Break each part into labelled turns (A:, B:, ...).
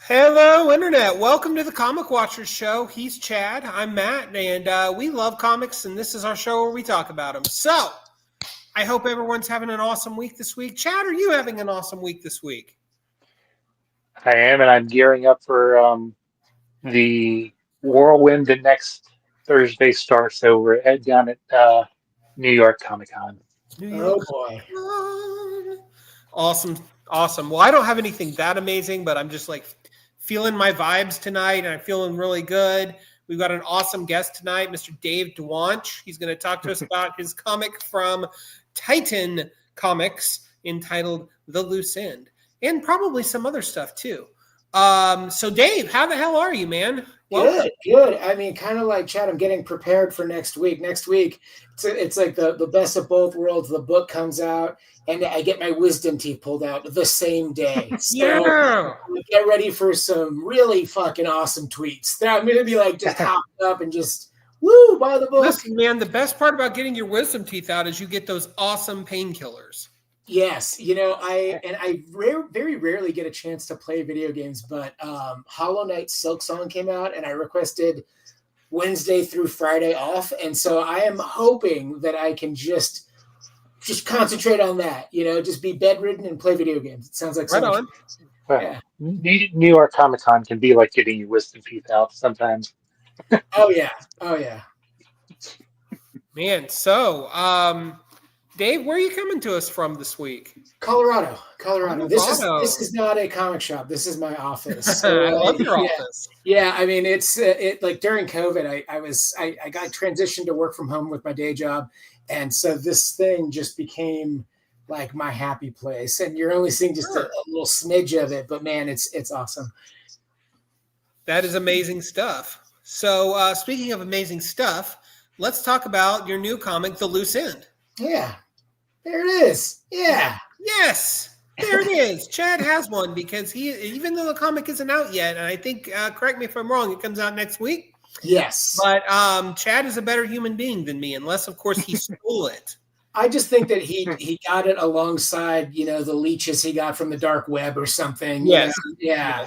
A: Hello, Internet. Welcome to the Comic Watchers Show. He's Chad. I'm Matt, and we love comics, and this is our show where we talk about them. So, I hope everyone's having an awesome week this week. Chad, are you having an awesome week this week?
B: I am, and I'm gearing up for the whirlwind that next Thursday starts over down at New York Comic Con.
A: New
C: Oh
A: York.
C: boy.
A: Awesome. Awesome. Well, I don't have anything that amazing, but I'm just like feeling my vibes tonight, and I'm feeling really good. We've got an awesome guest tonight, Mr. Dave Dwonch. He's going to talk to us about his comic from Titan Comics entitled The Loose End, and probably some other stuff too. So Dave, how the hell are you, man?
C: Good. I mean, kind of like Chad, I'm getting prepared for next week. Next week, it's like the best of both worlds. The book comes out, and I get my wisdom teeth pulled out the same day. So
A: Yeah.
C: get ready for some really fucking awesome tweets. I'm going to be like just hopped up and just, woo, buy the book.
A: Listen, man, the best part about getting your wisdom teeth out is you get those awesome painkillers.
C: Yes, I very rarely get a chance to play video games, but Hollow Knight Silk Song came out, and I requested Wednesday through Friday off, and so I am hoping that I can just concentrate on that. Just be bedridden and play video games. It sounds like
A: Right on.
B: Well,
C: Yeah.
B: New York Comic Con can be like getting your wisdom teeth out sometimes.
C: Oh yeah.
A: Man, so Dave, where are you coming to us from this week?
C: Colorado. This is not a comic shop. This is my office. So,
A: I love your office.
C: Yeah, I mean, it's like during COVID, I got transitioned to work from home with my day job, and so this thing just became like my happy place. And you're only seeing just a little smidge of it, but man, it's awesome.
A: That is amazing stuff. So, speaking of amazing stuff, let's talk about your new comic, The Loose End.
C: Yeah, there it is. Yeah.
A: Yes, there it is. Chad has one because even though the comic isn't out yet, and I think, correct me if I'm wrong, it comes out next week.
C: Yes.
A: But Chad is a better human being than me, unless, of course, he stole it.
C: I just think that he got it alongside, the leeches he got from the dark web or something.
A: Yes.
C: Yeah.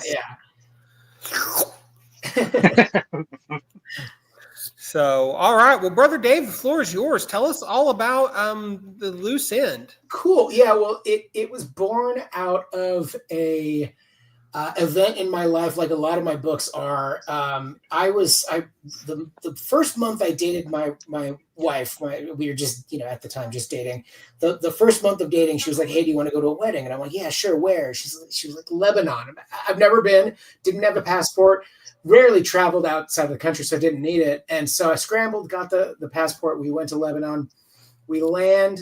A: So, all right. Well, Brother Dave, the floor is yours. Tell us all about The Loose End.
C: Cool. Yeah, well, it was born out of a event in my life, like a lot of my books are. The first month I dated my wife, we were just, at the time just dating. The first month of dating, she was like, "Hey, do you want to go to a wedding?" And I'm like, "Yeah, sure. Where?" She was like, "Lebanon." I've never been, didn't have a passport, rarely traveled outside of the country, so I didn't need it. And so I scrambled, got the passport. We went to Lebanon. We land,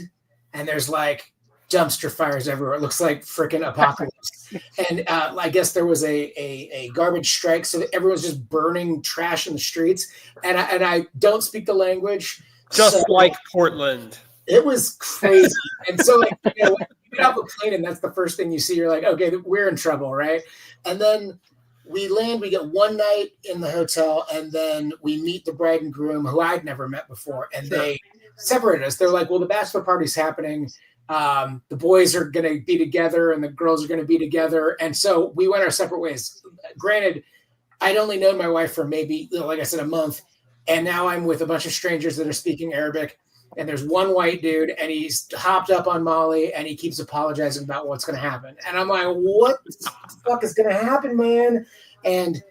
C: and there's like dumpster fires everywhere. It looks like freaking apocalypse. And I guess there was a garbage strike, so that everyone's just burning trash in the streets. And I don't speak the language.
A: Just like Portland.
C: It was crazy. And so when you get off a plane and that's the first thing you see, you're like, okay, we're in trouble, right? And then we land, we get one night in the hotel, and then we meet the bride and groom, who I'd never met before, and they separated us. They're like, well, the bachelor party's happening. The boys are going to be together and the girls are going to be together. And so we went our separate ways. Granted, I'd only known my wife for maybe, like I said, a month. And now I'm with a bunch of strangers that are speaking Arabic. And there's one white dude, and he's hopped up on Molly, and he keeps apologizing about what's going to happen. And I'm like, what the fuck is going to happen, man? And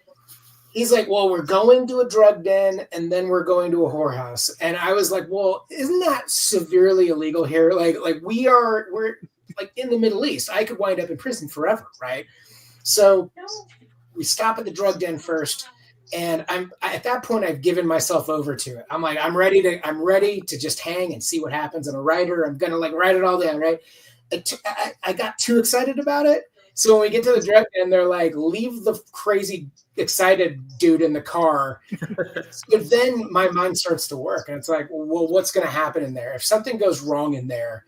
C: he's like, well, we're going to a drug den, and then we're going to a whorehouse. And I was like, well, isn't that severely illegal here? Like we're like in the Middle East. I could wind up in prison forever, right? So we stop at the drug den first. And at that point, I've given myself over to it. I'm like, I'm ready to just hang and see what happens. I'm a writer. I'm going to like write it all down. Right. I got too excited about it. So when we get to the drug den, they're like, leave the crazy excited dude in the car. But then my mind starts to work. And it's like, well, what's going to happen in there? If something goes wrong in there,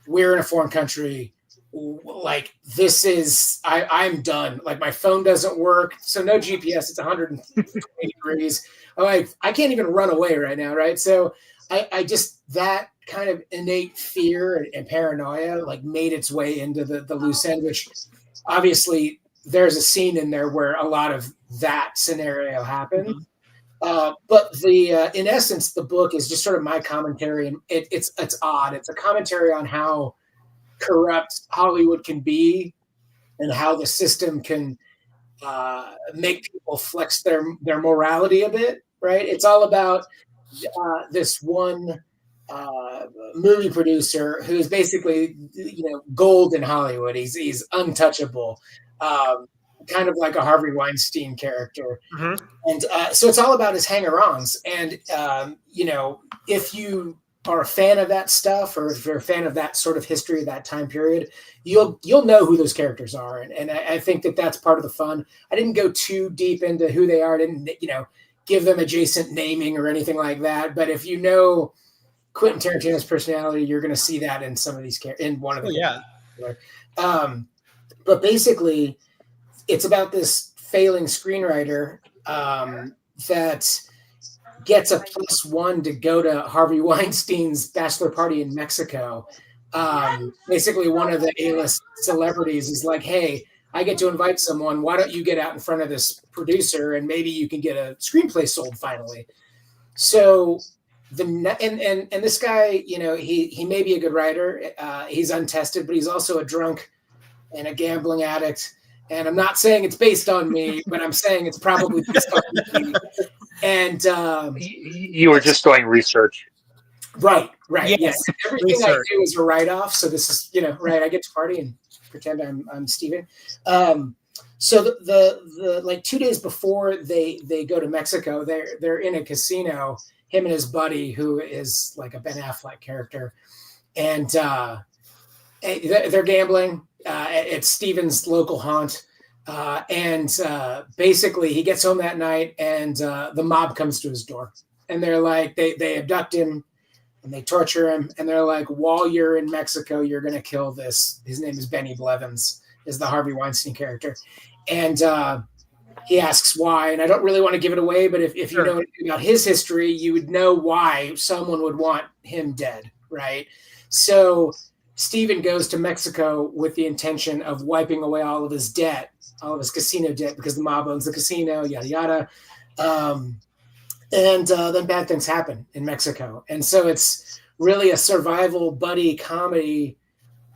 C: we're in a foreign country. Like this is, I'm done. Like my phone doesn't work. So no GPS. It's 120 degrees. I'm like, I can't even run away right now. Right. So I just, that kind of innate fear and paranoia like made its way into the loose end, which obviously there's a scene in there where a lot of that scenario happens.
A: Mhm.
C: But the in essence, the book is just sort of my commentary, and it's odd. It's a commentary on how corrupt Hollywood can be, and how the system can make people flex their morality a bit. Right? It's all about this one movie producer who's basically gold in Hollywood. He's untouchable, kind of like a Harvey Weinstein character.
A: Mhm.
C: And so it's all about his hanger-ons. And if you are a fan of that stuff, or if you're a fan of that sort of history, that time period, you'll know who those characters are. And I think that's part of the fun. I didn't go too deep into who they are. I didn't give them adjacent naming or anything like that. But if you know Quentin Tarantino's personality, you're going to see that in some of these in one of the
A: yeah.
C: But basically, it's about this failing screenwriter that gets a +1 to go to Harvey Weinstein's bachelor party in Mexico. Basically, one of the A-list celebrities is like, "Hey, I get to invite someone. Why don't you get out in front of this producer and maybe you can get a screenplay sold finally?" So and this guy, he may be a good writer. He's untested, but he's also a drunk and a gambling addict. And I'm not saying it's based on me, but I'm saying it's probably based on me. And
B: you were just doing research.
C: Right.
A: Yes.
C: Everything research. I do is a write-off. So this is, right. I get to party and pretend I'm Steven. So the like 2 days before they go to Mexico, they're in a casino, him and his buddy, who is like a Ben Affleck character. And they're gambling. It's Steven's local haunt. Basically he gets home that night and the mob comes to his door. And they're like, they abduct him and they torture him. And they're like, while you're in Mexico, you're going to kill this. His name is Benny Blevins, is the Harvey Weinstein character. And he asks why. And I don't really want to give it away, but if you know about his history, you would know why someone would want him dead, right? So Steven goes to Mexico with the intention of wiping away all of his debt, all of his casino debt, because the mob owns the casino, yada, yada. Then bad things happen in Mexico. And so it's really a survival buddy comedy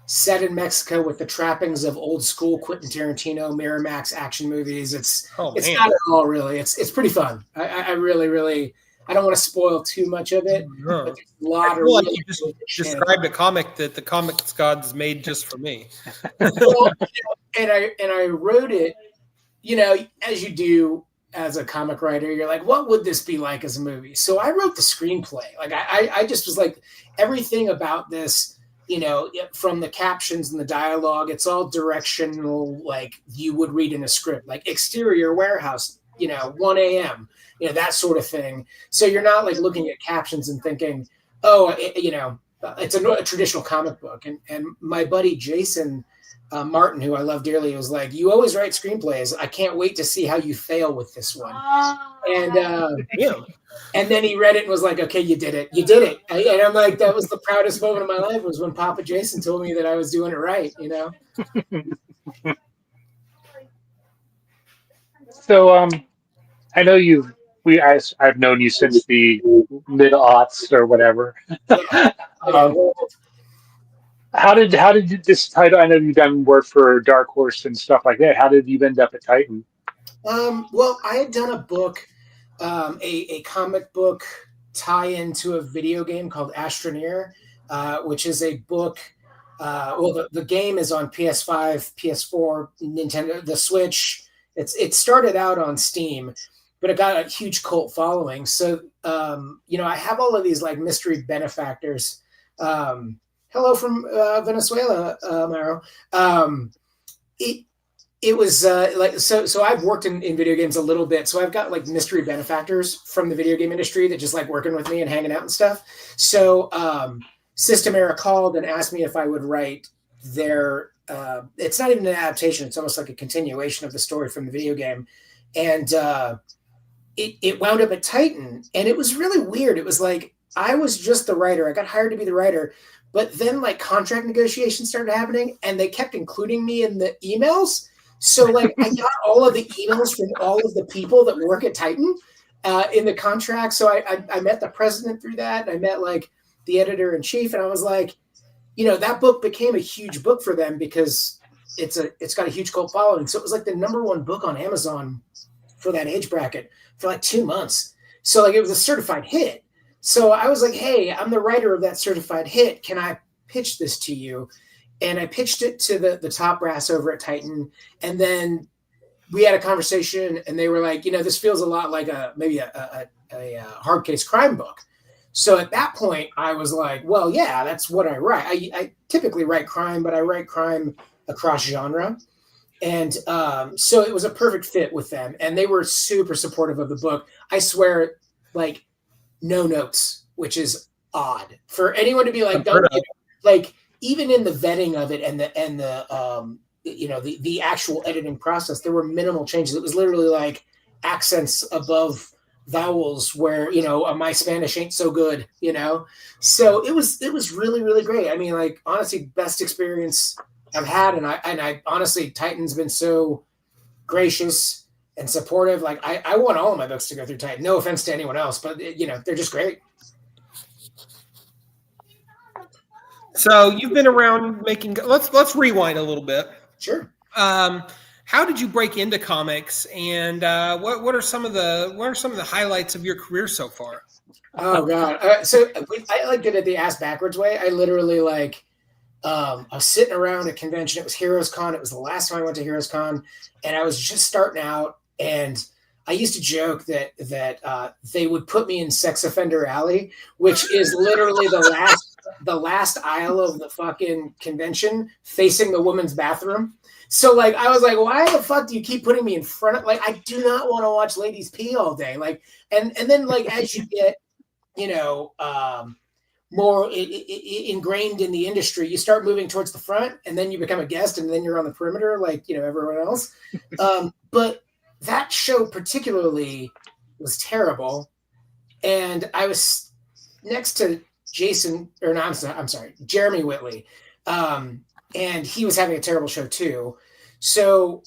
C: set in Mexico with the trappings of old school Quentin Tarantino, Miramax action movies. It's not at all, really. It's pretty fun. I really, I don't want to spoil too much of it. But there's a lot of
A: like you just described a comic that the comics gods made just for me.
C: Well, and I wrote it, as you do as a comic writer, you're like, what would this be like as a movie? So I wrote the screenplay. Like I just was like, everything about this, from the captions and the dialogue, it's all directional, like you would read in a script, like exterior warehouse, 1 a.m., that sort of thing. So you're not like looking at captions and thinking, oh, it's a traditional comic book. And my buddy Jason Martin, who I love dearly, was like, you always write screenplays. I can't wait to see how you fail with this one. And then he read it and was like, okay, you did it. And I'm like, that was the proudest moment of my life, was when Papa Jason told me that I was doing it right,
B: So I know I've known you since the mid-aughts or whatever. How did this title? I know you've done work for Dark Horse and stuff like that. How did you end up at Titan?
C: Well, I had done a book, a comic book tie-in to a video game called Astroneer, which is a book. The game is on PS5, PS4, Nintendo, the Switch. It started out on Steam, but it got a huge cult following. So, I have all of these like mystery benefactors. Hello from Venezuela, Maro. It was so I've worked in video games a little bit. So I've got like mystery benefactors from the video game industry that just like working with me and hanging out and stuff. So System Era called and asked me if I would write their, it's not even an adaptation. It's almost like a continuation of the story from the video game. And it wound up at Titan. And it was really weird. It was like, I was just the writer. I got hired to be the writer. But then like contract negotiations started happening and they kept including me in the emails. So like I got all of the emails from all of the people that work at Titan in the contract. So I met the president through that. And I met like the editor in chief, and I was like, that book became a huge book for them because it's got a huge cult following. So it was like the #1 book on Amazon for that age bracket for like 2 months. So like it was a certified hit. So I was like, hey, I'm the writer of that certified hit. Can I pitch this to you? And I pitched it to the top brass over at Titan. And then we had a conversation, and they were like, this feels a lot like maybe a hard case crime book. So at that point, I was like, well, yeah, that's what I write. I typically write crime, but I write crime across genre. And so it was a perfect fit with them. And they were super supportive of the book. I swear, like, no notes, which is odd for anyone to be like, like even in the vetting of it and the actual editing process, there were minimal changes. It was literally like accents above vowels where, my Spanish ain't so good, So it was really, really great. I mean, like, honestly, best experience I've had. And I honestly, Titan's been so gracious and supportive. Like I want all of my books to go through Titan. No offense to anyone else, but they're just great.
A: So you've been around making. Let's rewind a little bit.
C: Sure.
A: How did you break into comics, and what are some of the highlights of your career so far?
C: Oh God! So I did it the ass backwards way. I literally I was sitting around a convention. It was Heroes Con. It was the last time I went to Heroes Con, and I was just starting out. And I used to joke that they would put me in Sex Offender Alley, which is literally the last aisle of the fucking convention, facing the women's bathroom. So like I was like, why the fuck do you keep putting me in front of, like, I do not want to watch ladies pee all day. Like, and then like as you get, more ingrained in the industry, you start moving towards the front, and then you become a guest, and then you're on the perimeter, like everyone else. But that show particularly was terrible, and I was next to Jeremy Whitley, and he was having a terrible show too. So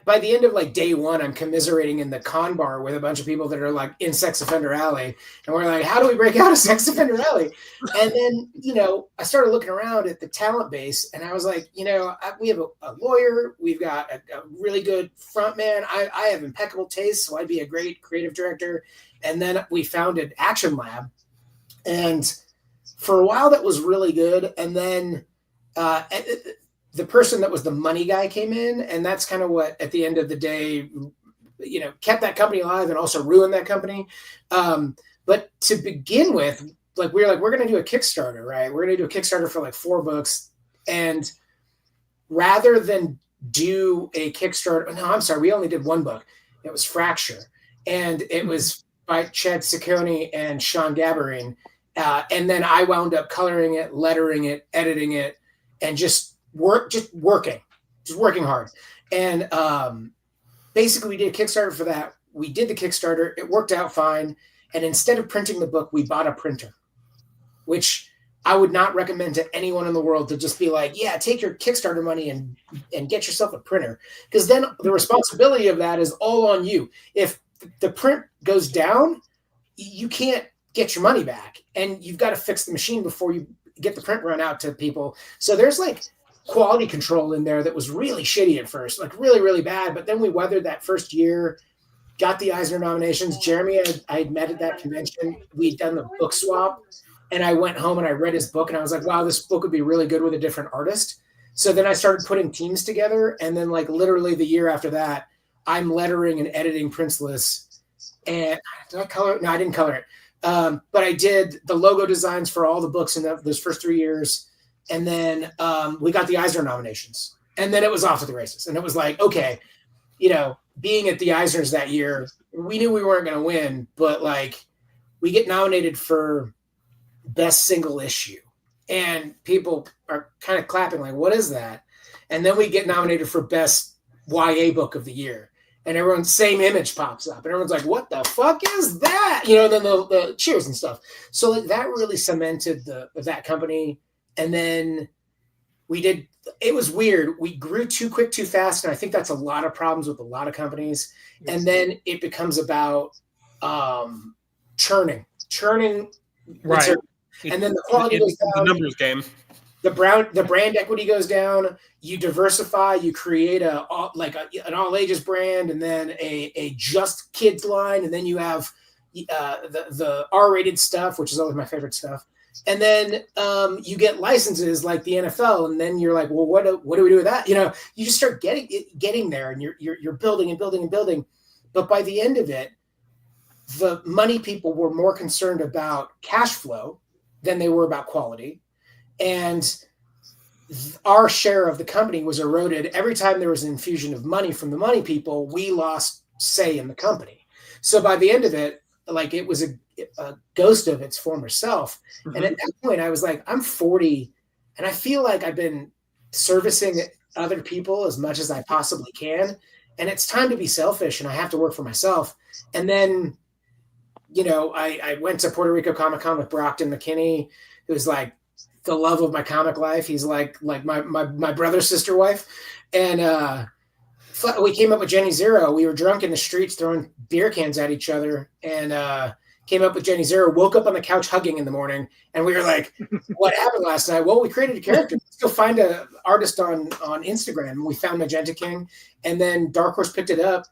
C: by the end of like day one, I'm commiserating in the con bar with a bunch of people that are like in Sex Offender Alley. And we're like, how do we break out of Sex Offender Alley? And then, I started looking around at the talent base, and I was like, we have a lawyer. We've got a really good front man. I have impeccable taste, so I'd be a great creative director. And then we founded Action Lab. And for a while that was really good. And then the person that was the money guy came in, and that's kind of what, at the end of the day, kept that company alive and also ruined that company. But to begin with, we're going to do a Kickstarter, right? We're going to do a Kickstarter for like 4 books. And rather than do a Kickstarter, no, I'm sorry, we only did 1 book. It was Fracture. And it was by Chad Ciccone and Sean Gabarine. And then I wound up coloring it, lettering it, editing it, and just working hard. And basically we did a Kickstarter for that. We did the Kickstarter. It worked out fine. And instead of printing the book, we bought a printer, which I would not recommend to anyone in the world to just be like, yeah, take your Kickstarter money and get yourself a printer. Because then the responsibility of that is all on you. If the print goes down, you can't get your money back. And you've got to fix the machine before you get the print run out to people. So there's like quality control in there that was really shitty at first, like really, really bad. But then we weathered that first year, got the Eisner nominations. Jeremy, I had met at that convention. We'd done the book swap, and I went home and I read his book, and I was like, wow, this book would be really good with a different artist. So then I started putting teams together. And then like literally the year after that, I'm lettering and editing Princeless. And did I color it? No, I didn't color it. But I did the logo designs for all the books in those first 3 years. And then we got the Eisner nominations. And then it was off to the races. And it was like, okay, being at the Eisners that year, we knew we weren't going to win, but like we get nominated for best single issue. And people are kind of clapping like, what is that? And then we get nominated for best YA book of the year. And everyone's same image pops up. And everyone's like, what the fuck is that? Then the cheers and stuff. So like, that really cemented that company. And then we did it was weird. We grew too quick, too fast, and I think that's a lot of problems with a lot of companies. And then it becomes about churning,
A: Right.
C: and then the quality goes down.
A: The numbers game.
C: The brand equity goes down. You diversify. You create an all ages brand, and then a just kids line, and then you have the R-rated stuff, which is always my favorite stuff. And then you get licenses like the NFL, and then you're like, well, what do we do with that? You just start getting there, and you're building and building and building. But by the end of it, the money people were more concerned about cash flow than they were about quality. And our share of the company was eroded. Every time there was an infusion of money from the money people, we lost say in the company. So by the end of it, like it was a ghost of its former self. Mm-hmm. And at that point I was like, I'm 40 and I feel like I've been servicing other people as much as I possibly can. And it's time to be selfish and I have to work for myself. And then, I went to Puerto Rico Comic-Con with Brockton McKinney, who's like the love of my comic life. He's like my brother's sister wife. And we came up with Jenny Zero. We were drunk in the streets throwing beer cans at each other and came up with Jenny Zero, woke up on the couch hugging in the morning. And we were like, what happened last night? Well, we created a character. Let's go find an artist on Instagram. And we found Magenta King. And then Dark Horse picked it up.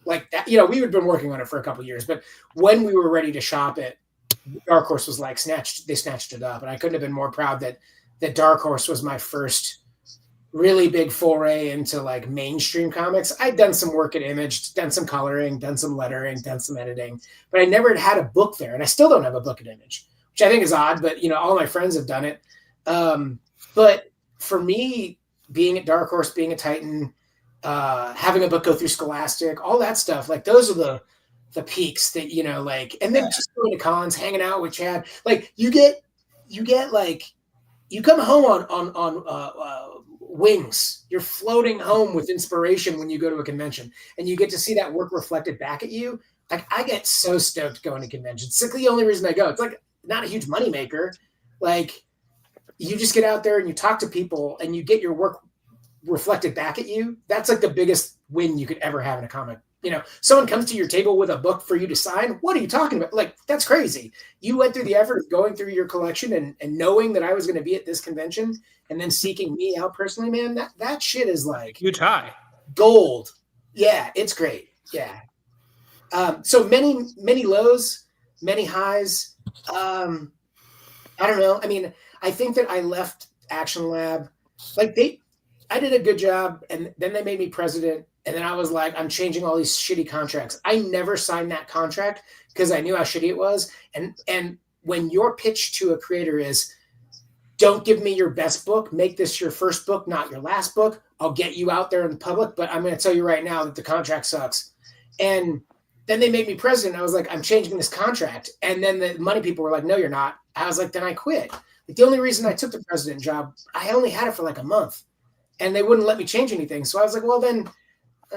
C: Like that, we had been working on it for a couple of years. But when we were ready to shop it, Dark Horse was like they snatched it up. And I couldn't have been more proud that Dark Horse was my first really big foray into like mainstream comics. I'd done some work at Image, done some coloring, done some lettering, done some editing, but I never had a book there. And I still don't have a book at Image, which I think is odd, but all my friends have done it. But for me, being at Dark Horse, being a Titan, having a book go through Scholastic, all that stuff, like those are the peaks that, and then just going to cons, hanging out with Chad, like you get like, you come home on wings. You're floating home with inspiration when you go to a convention and you get to see that work reflected back at you. Like I get so stoked going to conventions. It's like the only reason I go. It's like not a huge moneymaker. Like you just get out there and you talk to people and you get your work reflected back at you. That's like the biggest win you could ever have in a comic. Someone comes to your table with a book for you to sign. What are you talking about? Like, that's crazy. You went through the effort of going through your collection and knowing that I was going to be at this convention and then seeking me out personally, man, that shit is like
A: huge high
C: gold. Yeah, it's great. Yeah. So many lows, many highs. I don't know. I mean, I think that I left Action Lab. Like I did a good job and then they made me president. And then I was like, I'm changing all these shitty contracts. I never signed that contract because I knew how shitty it was. And when your pitch to a creator is, don't give me your best book, make this your first book, not your last book. I'll get you out there in the public, but I'm going to tell you right now that the contract sucks. And then they made me president. I was like, I'm changing this contract. And then the money people were like, no, you're not. I was like, then I quit. Like, the only reason I took the president job, I only had it for like a month and they wouldn't let me change anything. So I was like, well, then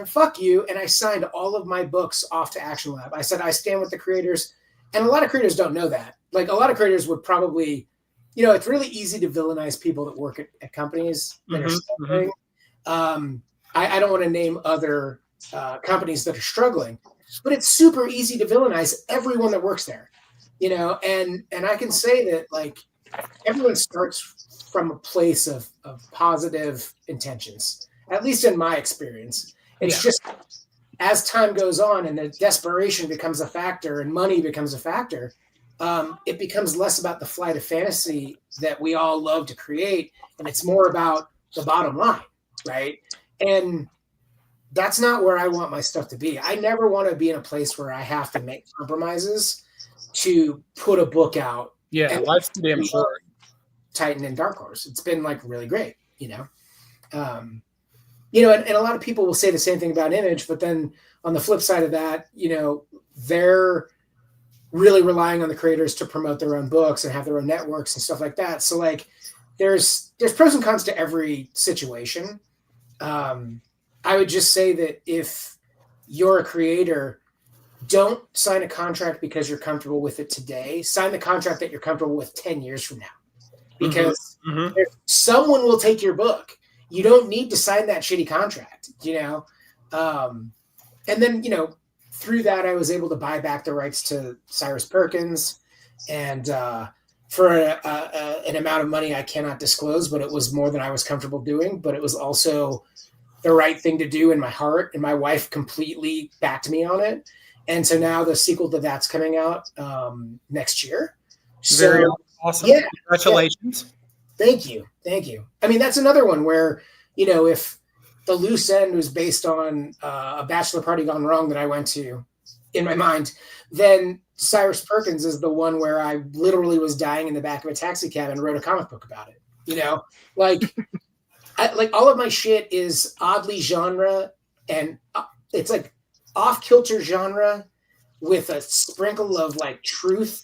C: fuck you. And I signed all of my books off to Action Lab. I said, I stand with the creators. And a lot of creators don't know that. Like a lot of creators would probably, it's really easy to villainize people that work at companies that are struggling. I don't want to name other companies that are struggling, but it's super easy to villainize everyone that works there, and I can say that like everyone starts from a place of positive intentions, at least in my experience. It's just as time goes on and the desperation becomes a factor and money becomes a factor, it becomes less about the flight of fantasy that we all love to create. And it's more about the bottom line, right? And that's not where I want my stuff to be. I never want to be in a place where I have to make compromises to put a book out.
A: Yeah, life's too damn short.
C: Titan and Dark Horse. It's been like really great, and a lot of people will say the same thing about Image, but then on the flip side of that, they're really relying on the creators to promote their own books and have their own networks and stuff like that. So like there's pros and cons to every situation. I would just say that if you're a creator, don't sign a contract because you're comfortable with it today. Sign the contract that you're comfortable with 10 years from now, because
A: Mm-hmm.
C: Someone will take your book. You don't need to sign that shitty contract, and then, through that, I was able to buy back the rights to Cyrus Perkins, and for an amount of money I cannot disclose, but it was more than I was comfortable doing. But it was also the right thing to do in my heart, and my wife completely backed me on it. And so now the sequel to that's coming out next year.
A: Very awesome.
C: Yeah,
A: congratulations.
C: Yeah. Thank you. I mean, that's another one where, if the loose end was based on a bachelor party gone wrong that I went to in my mind, then Cyrus Perkins is the one where I literally was dying in the back of a taxi cab and wrote a comic book about it. Like all of my shit is oddly genre, and it's like off-kilter genre with a sprinkle of like truth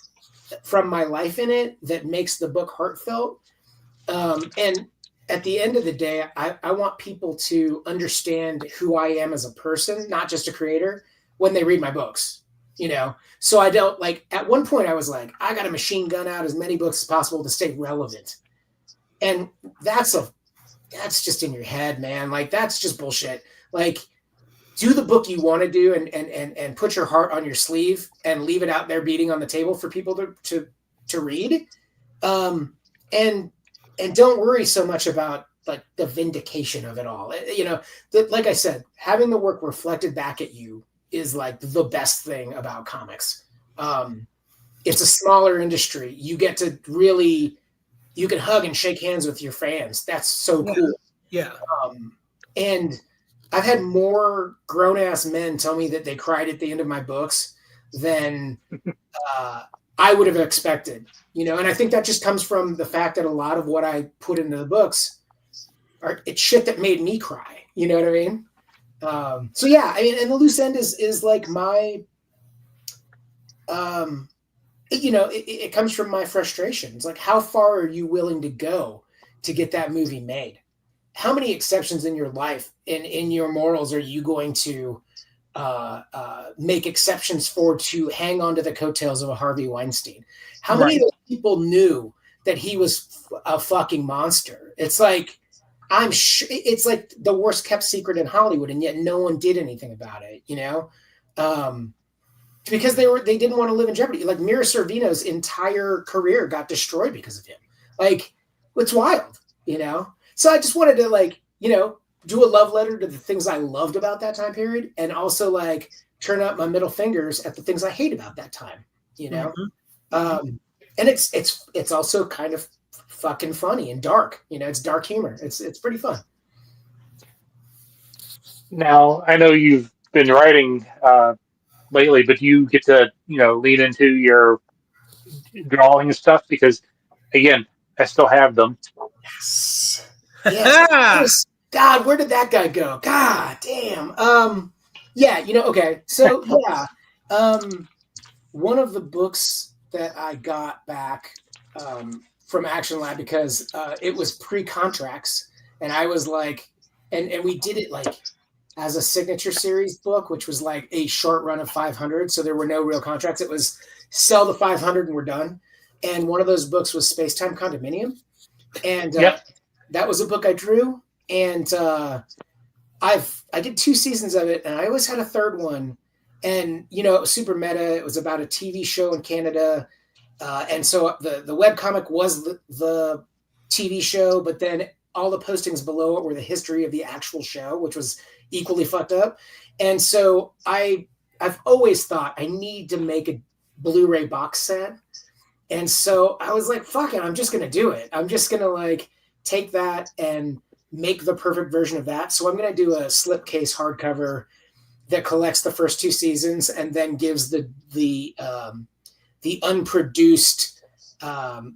C: from my life in it that makes the book heartfelt. And at the end of the day, I want people to understand who I am as a person, not just a creator, when they read my books, So I don't at one point I was like, I got to machine gun out as many books as possible to stay relevant. And that's just in your head, man. Like, that's just bullshit. Like, do the book you want to do and put your heart on your sleeve and leave it out there beating on the table for people to read. And don't worry so much about like the vindication of it all. Like I said, having the work reflected back at you is like the best thing about comics. It's a smaller industry. You get to you can hug and shake hands with your fans. That's so cool.
A: Yeah.
C: And I've had more grown ass men tell me that they cried at the end of my books than I would have expected, and I think that just comes from the fact that a lot of what I put into the books it's shit that made me cry. You know what I mean? So yeah, I mean, and the loose end is like my, it comes from my frustrations. Like, how far are you willing to go to get that movie made? How many exceptions in your life and in your morals are you going to make exceptions for to hang on to the coattails of a Harvey Weinstein? How many of those people knew that he was a fucking monster? It's like, I'm sure it's like the worst kept secret in Hollywood, and yet no one did anything about it, because they didn't want to live in jeopardy. Like, Mira Sorvino's entire career got destroyed because of him. Like, it's wild, So I just wanted to do a love letter to the things I loved about that time period, and also turn up my middle fingers at the things I hate about that time,
A: Mm-hmm.
C: And it's also kind of fucking funny and dark, it's dark humor. It's pretty fun.
B: Now, I know you've been writing lately, but you get to, lean into your drawing and stuff, because again, I still have them.
C: Yes. Yes. God, where did that guy go? God damn. Yeah, okay. So yeah. One of the books that I got back from Action Lab, because it was pre-contracts, and I was like, and we did it as a signature series book, which was like a short run of 500. So there were no real contracts. It was sell the 500 and we're done. And one of those books was Space Time Condominium. And that was a book I drew. And I did 2 seasons of it, and I always had a third one. And, it was super meta. It was about a TV show in Canada. And so the webcomic was the TV show, but then all the postings below it were the history of the actual show, which was equally fucked up. And so I've always thought I need to make a Blu-ray box set. And so I was like, fuck it, I'm just going to do it. I'm just going to take that and make the perfect version of that. So I'm going to do a slipcase hardcover that collects the first 2 seasons and then gives the unproduced.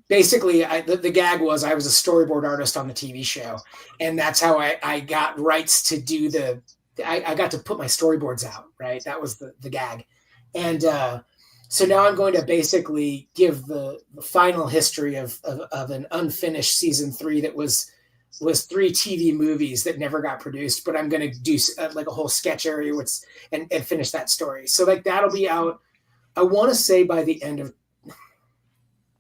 C: Basically, the gag was I was a storyboard artist on the TV show, and that's how I got rights to do I got to put my storyboards out, right? That was the gag. And so now I'm going to basically give the final history of an unfinished season 3 that was 3 TV movies that never got produced, but I'm going to do a whole sketch area and finish that story. So that'll be out, I want to say by the end of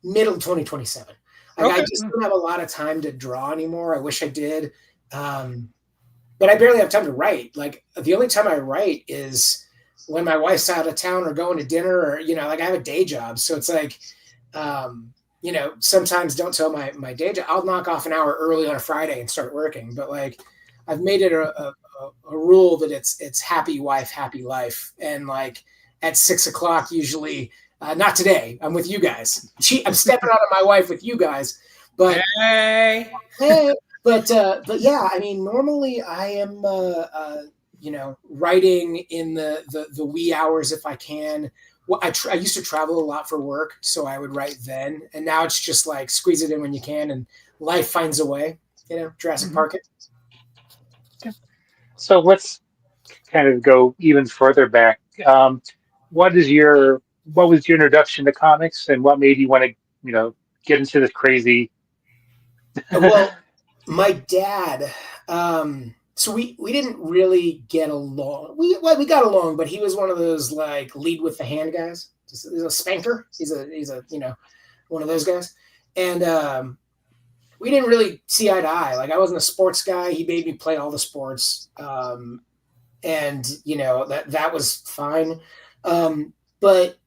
C: middle 2027. Like,
A: Okay.
C: I just don't have a lot of time to draw anymore. I wish I did. But I barely have time to write. Like, the only time I write is when my wife's out of town or going to dinner, or, like I have a day job. So it's like, sometimes don't tell my day job. I'll knock off an hour early on a Friday and start working. But like, I've made it a rule that it's happy wife, happy life. And like at 6:00, usually, not today, I'm with you guys. I'm stepping out of my wife with you guys, but
A: Hey.
C: but yeah, I mean, normally I am, writing in the wee hours if I can. Well, I used to travel a lot for work, so I would write then. And now it's just like squeeze it in when you can, and life finds a way. Jurassic Park it.
B: So let's kind of go even further back. What was your introduction to comics, and what made you want to, get into this crazy?
C: Well, my dad. So we didn't really get along. We got along, but he was one of those like lead with the hand guys. He's a spanker. He's a one of those guys, and we didn't really see eye to eye. Like, I wasn't a sports guy. He made me play all the sports, and that was fine. But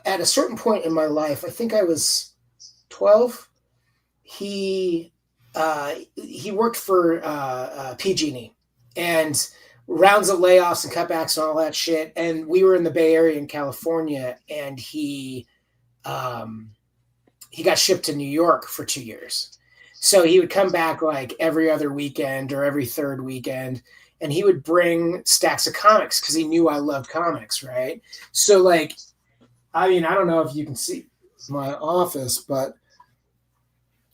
C: at a certain point in my life, I think I was 12. He worked for PG&E, and rounds of layoffs and cutbacks and all that shit. And we were in the Bay Area in California, and he got shipped to New York for 2 years. So he would come back like every other weekend or every third weekend, and he would bring stacks of comics because he knew I loved comics, right? So like, I mean, I don't know if you can see my office, but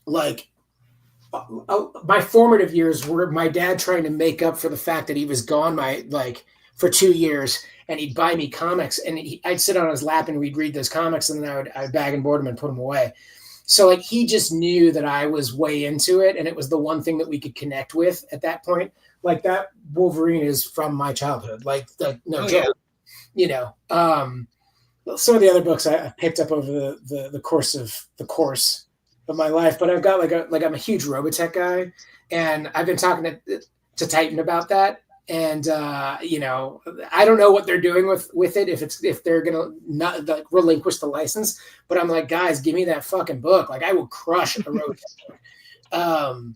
C: like, my formative years were my dad trying to make up for the fact that he was gone for 2 years, and he'd buy me comics, and I'd sit on his lap and we'd read those comics, and then I would bag and board them and put them away. So like, he just knew that I was way into it, and it was the one thing that we could connect with at that point. Like, that Wolverine is from my childhood, like no joke. Yeah. Some of the other books I picked up over the course of my life, but I've got I'm a huge Robotech guy, and I've been talking to Titan about that. And I don't know what they're doing with it, if they're gonna not like relinquish the license. But I'm like, guys, give me that fucking book. Like, I will crush a Robotech book.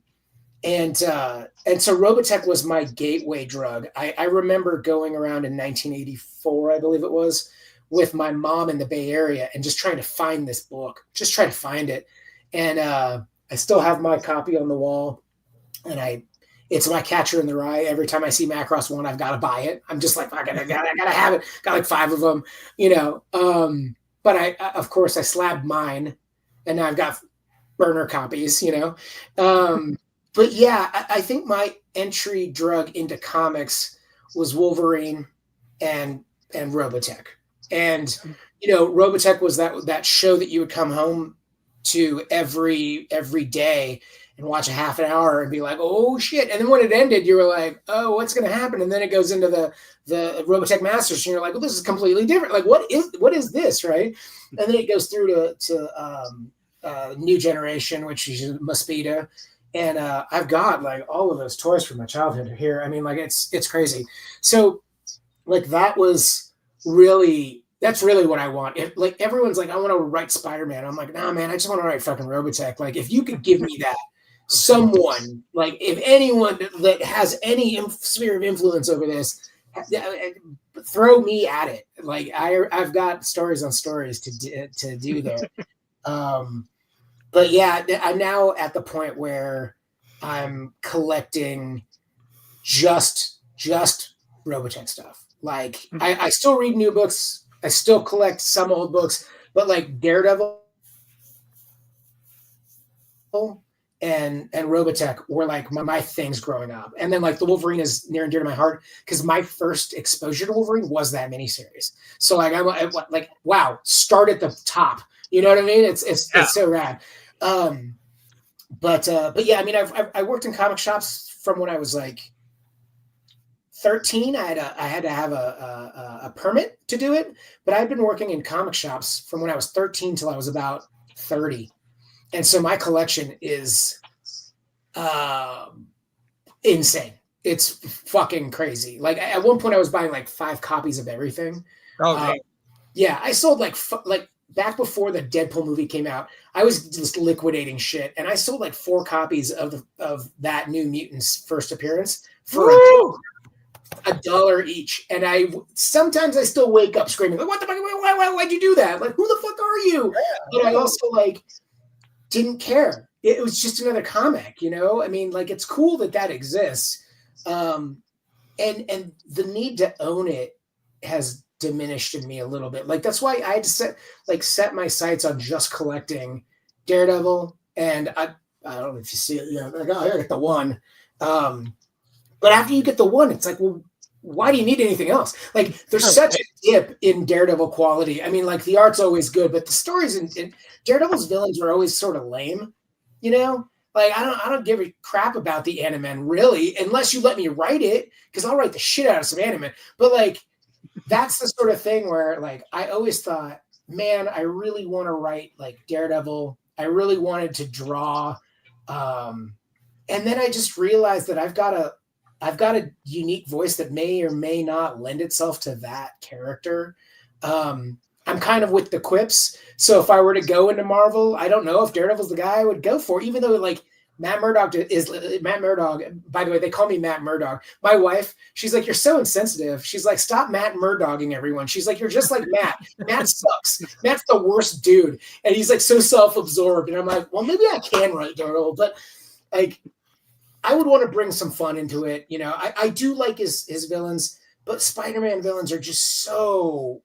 C: And so Robotech was my gateway drug. I remember going around in 1984, I believe it was, with my mom in the Bay Area and just trying to find this book, just trying to find it. And I still have my copy on the wall, and it's my catcher in the rye. Every time I see Macross 1, I've got to buy it. I'm just like, I gotta have it. Got like 5 of them, But I of course I slabbed mine, and now I've got burner copies, But yeah, I think my entry drug into comics was Wolverine and Robotech. And Robotech was that show that you would come home to every day and watch a half an hour and be like, oh shit. And then when it ended, you were like, oh, what's going to happen? And then it goes into the Robotech Masters, and you're like, well, this is completely different. Like, what is this, right? And then it goes through to New Generation, which is Mosquito. And I've got like all of those toys from my childhood here. I mean, like, it's crazy. So like, that's really what I want. Like, everyone's like, I want to write Spider-Man. I'm like, nah, man, I just want to write fucking Robotech. Like, if you could give me that, someone, like, if anyone that has any sphere of influence over this, throw me at it. Like, I've got stories on stories to do there. But yeah, I'm now at the point where I'm collecting just Robotech stuff. Like, I still read new books. I still collect some old books, but like Daredevil and Robotech were like my things growing up. And then like the Wolverine is near and dear to my heart because my first exposure to Wolverine was that miniseries. So like, I'm like, wow, start at the top. You know what I mean? It's so rad. But yeah, I mean, I worked in comic shops from when I was like 13. I had to have a permit to do it, but I'd been working in comic shops from when I was 13 till I was about 30. And so my collection is insane. It's fucking crazy. Like at one point I was buying like 5 copies of everything.
A: Oh,
C: yeah, I sold like back before the Deadpool movie came out, I was just liquidating shit, and I sold like 4 copies of that New Mutants first appearance for $1 each. And sometimes I still wake up screaming like, "What the fuck? Why'd you do that? Like, who the fuck are you?" But I also like didn't care. It was just another comic, you know. I mean, like it's cool that exists, and the need to own it has diminished in me a little bit. Like that's why I had to set my sights on just collecting Daredevil, and I don't know if you see it, like, oh, I got the one. But after you get the one, it's like, well, why do you need anything else? Like there's such a dip in Daredevil quality. I mean, like the art's always good, but the stories in Daredevil's villains are always sort of lame, you know? Like I don't give a crap about the Animen really, unless you let me write it, because I'll write the shit out of some Animen. But like that's the sort of thing where like I always thought, man, I really want to write like Daredevil. I really wanted to draw. And then I just realized that I've got a unique voice that may or may not lend itself to that character. I'm kind of with the quips. So if I were to go into Marvel, I don't know if Daredevil's the guy I would go for, even though like Matt Murdock. By the way, they call me Matt Murdock. My wife, she's like, "You're so insensitive." She's like, "Stop Matt Murdocking everyone." She's like, "You're just like Matt. Matt sucks. Matt's the worst dude." And he's like so self-absorbed. And I'm like, well, maybe I can write Daredevil, but like, I would want to bring some fun into it. You know, I do like his villains, but Spider-Man villains are just so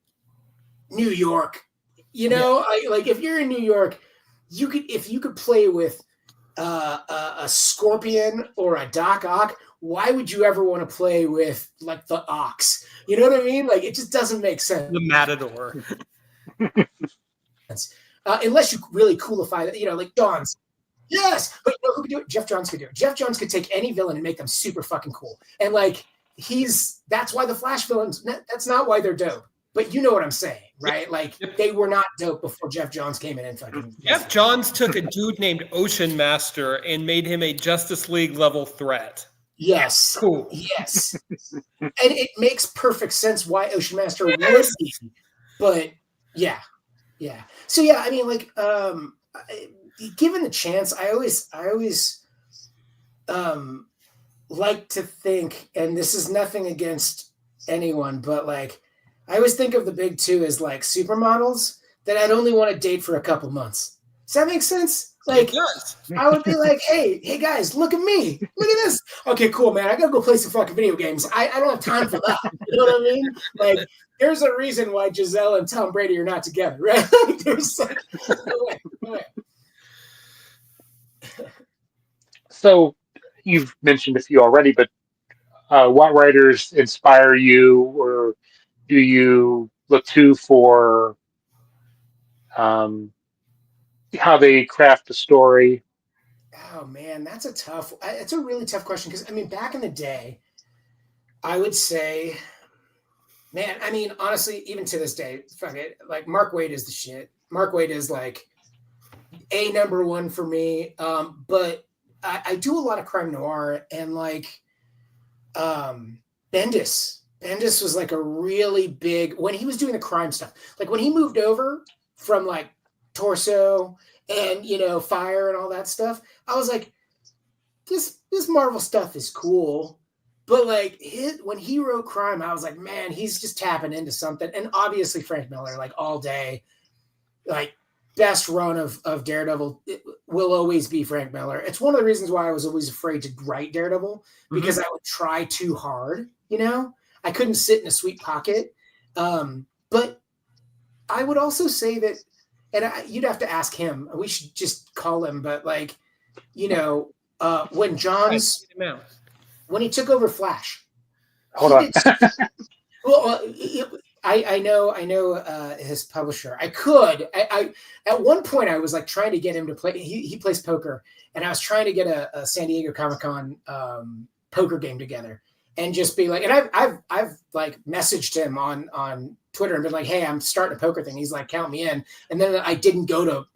C: New York. You know, like if you're in New York, if you could play with a Scorpion or a Doc Ock, why would you ever want to play with like the Ox? You know what I mean? Like it just doesn't make sense.
A: The Matador.
C: Unless you really coolify that, you know, like Dawn's. Yes, but you know who could do it? Jeff Johns could do it. Jeff Johns could take any villain and make them super fucking cool. And like that's why the Flash villains, that's not why they're dope. But you know what I'm saying, right? Like they were not dope before Jeff Johns came in and fucking.
A: Jeff Johns took a dude named Ocean Master and made him a Justice League level threat.
C: Yes.
A: Cool.
C: Yes. And it makes perfect sense why Ocean Master would be. But yeah. So yeah, I mean, like, given the chance, I always like to think, and this is nothing against anyone, but like I always think of the big two as like supermodels that I'd only want to date for a couple months. Does that make sense? Like I would be like, hey guys, look at me. Look at this. Okay, cool, man. I gotta go play some fucking video games. I don't have time for that. You know what I mean? Like there's a reason why Giselle and Tom Brady are not together, right? There's like no way.
B: So you've mentioned a few already, but what writers inspire you, or do you look to for how they craft the story?
C: Oh man, it's a really tough question, because I mean, back in the day, I would say, man, I mean, honestly, even to this day, fuck it, like Mark Waid is the shit. Mark Waid is like a number one for me. But I do a lot of crime noir, and like Bendis was like a really big, when he was doing the crime stuff, like when he moved over from like Torso and, you know, Fire and all that stuff, I was like, this Marvel stuff is cool. But like when he wrote crime, I was like, man, he's just tapping into something. And obviously Frank Miller, like all day, like best run of Daredevil, it will always be Frank Miller. It's one of the reasons why I was always afraid to write Daredevil, because I would try too hard, you know? I couldn't sit in a sweet pocket. But I would also say that, and you'd have to ask him, we should just call him, but like, you know, when he took over Flash.
B: Hold on.
C: I know his publisher. I at one point I was like trying to get him to play. He plays poker, and I was trying to get a San Diego Comic-Con poker game together, and just be like, and I've like messaged him on Twitter and been like, hey, I'm starting a poker thing. He's like, count me in. And then I didn't go to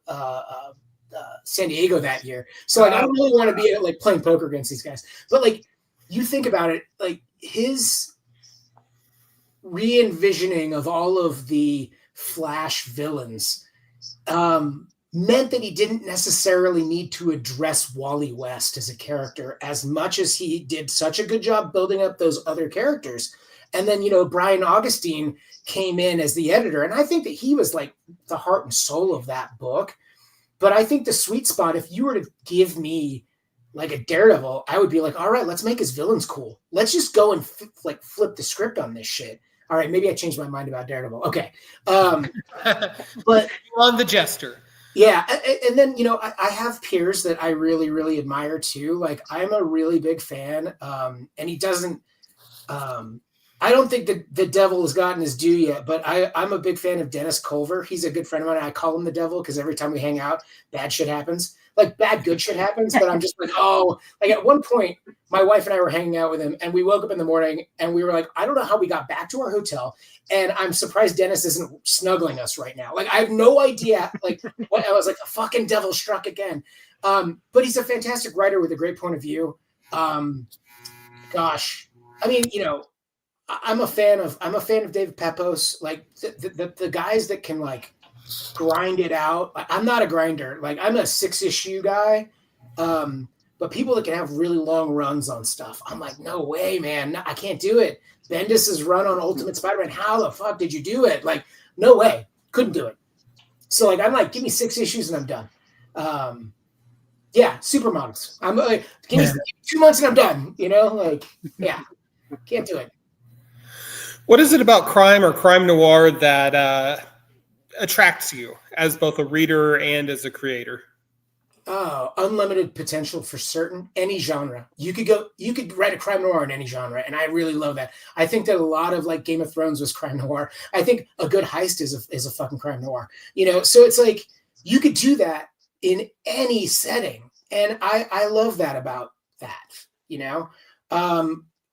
C: San Diego that year. So like, I don't really want to be like playing poker against these guys. But like, you think about it, like his re-envisioning of all of the Flash villains meant that he didn't necessarily need to address Wally West as a character as much as he did such a good job building up those other characters. And then, Brian Augustine came in as the editor. And I think that he was like the heart and soul of that book. But I think the sweet spot, if you were to give me like a Daredevil, I would be like, all right, let's make his villains cool. Let's just go and flip the script on this shit. All right, maybe I changed my mind about Daredevil. Okay. But
A: on the Jester.
C: Yeah. And then, I have peers that I really, really admire too. Like I'm a really big fan. And he doesn't, I don't think that the devil has gotten his due yet, but I'm a big fan of Dennis Culver. He's a good friend of mine. I call him the devil because every time we hang out, bad shit happens. Like bad, good shit happens. But I'm just like, like at one point, my wife and I were hanging out with him and we woke up in the morning and we were like, I don't know how we got back to our hotel. And I'm surprised Dennis isn't snuggling us right now. Like I have no idea. Like what I was like, the fucking devil struck again. But he's a fantastic writer with a great point of view. Gosh, I mean, I'm a fan of David Pepos. Like the guys that can like grind it out. I'm not a grinder. Like I'm a 6-issue guy. But people that can have really long runs on stuff, I'm like, no way, man. No, I can't do it. Bendis's run on Ultimate Spider-Man. How the fuck did you do it? Like, no way. Couldn't do it. So like, I'm like, give me 6 issues and I'm done. Yeah, supermodels. I'm like, give me 2 months and I'm done. Like, yeah, can't do it.
A: What is it about crime or crime noir that attracts you as both a reader and as a creator?
C: Oh, unlimited potential for certain. Any genre. You could write a crime noir in any genre, and I really love that. I think that a lot of like Game of Thrones was crime noir. I think a good heist is a fucking crime noir. So it's like you could do that in any setting, and I love that about that.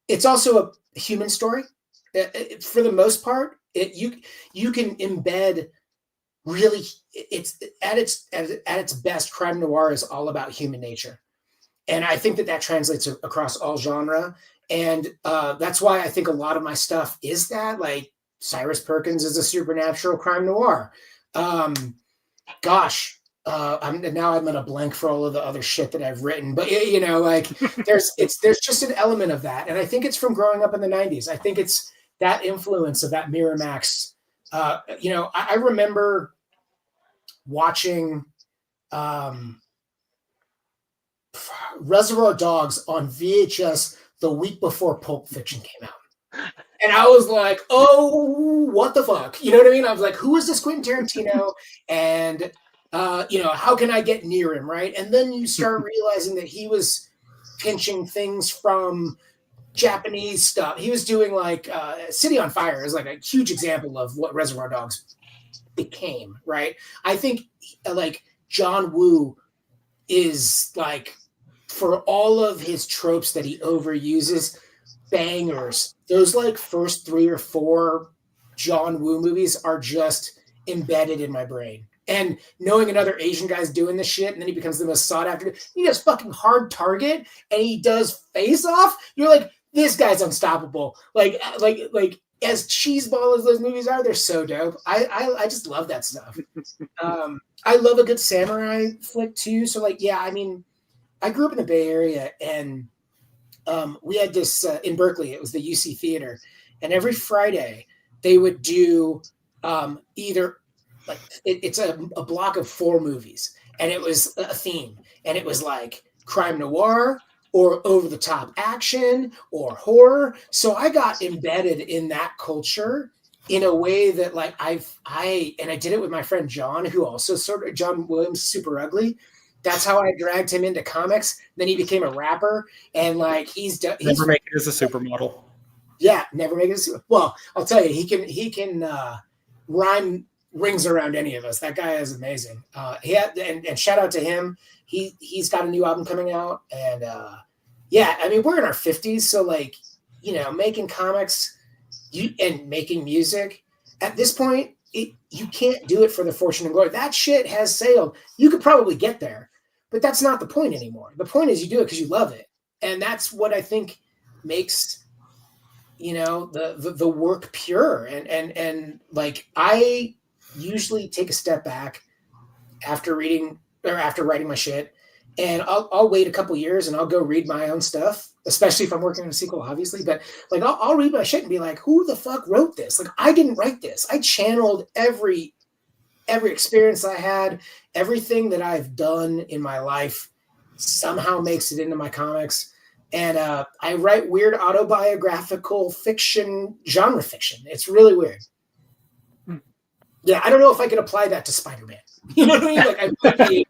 C: It's also a human story. For the most part, you can embed really. It's at its best. Crime noir is all about human nature, and I think that translates across all genre. And that's why I think a lot of my stuff is that. Like Cyrus Perkins is a supernatural crime noir. Gosh, I'm at a blank for all of the other shit that I've written, but like there's just an element of that, and I think it's from growing up in the '90s. I think it's that influence of that Miramax. I remember watching Reservoir Dogs on VHS the week before Pulp Fiction came out. And I was like, oh, what the fuck? You know what I mean? I was like, who is this Quentin Tarantino? And, how can I get near him, right? And then you start realizing that he was pinching things from Japanese stuff. He was doing like City on Fire is like a huge example of what Reservoir Dogs became, right? I think like John Woo is like, for all of his tropes that he overuses, bangers. Those like first 3 or 4 John Woo movies are just embedded in my brain. And knowing another Asian guy's doing this shit, and then he becomes the most sought after. He does fucking Hard Target, and he does Face Off. You're like, this guy's unstoppable. Like as cheeseball as those movies are, they're so dope. I just love that stuff. I love a good samurai flick too. So like, yeah, I mean, I grew up in the Bay Area, and we had this in Berkeley. It was the UC Theater, and every Friday they would do either like it's a block of 4 movies, and it was a theme, and it was like crime noir or over-the-top action or horror. So I got embedded in that culture in a way that like I did it with my friend John, who also John Williams, Super Ugly. That's how I dragged him into comics. Then he became a rapper, and like he's
A: never make it as a supermodel.
C: Yeah, never make it. Well, I'll tell you, he can rhyme rings around any of us. That guy is amazing. And shout out to him. He's got a new album coming out, and yeah, I mean, we're in our 50s, so like, making comics and making music at this point, you can't do it for the fortune and glory. That shit has sailed. You could probably get there, but that's not the point anymore. The point is you do it because you love it. And that's what I think makes, the work pure. And like, I usually take a step back after writing my shit, and I'll wait a couple years and I'll go read my own stuff, especially if I'm working on a sequel, obviously. But like, I'll read my shit and be like, who the fuck wrote this? Like, I didn't write this. I channeled every experience I had, everything that I've done in my life somehow makes it into my comics. And I write weird autobiographical fiction, genre fiction. It's really weird. Yeah, I don't know if I could apply that to Spider-Man. You know what I mean? Like, I would be,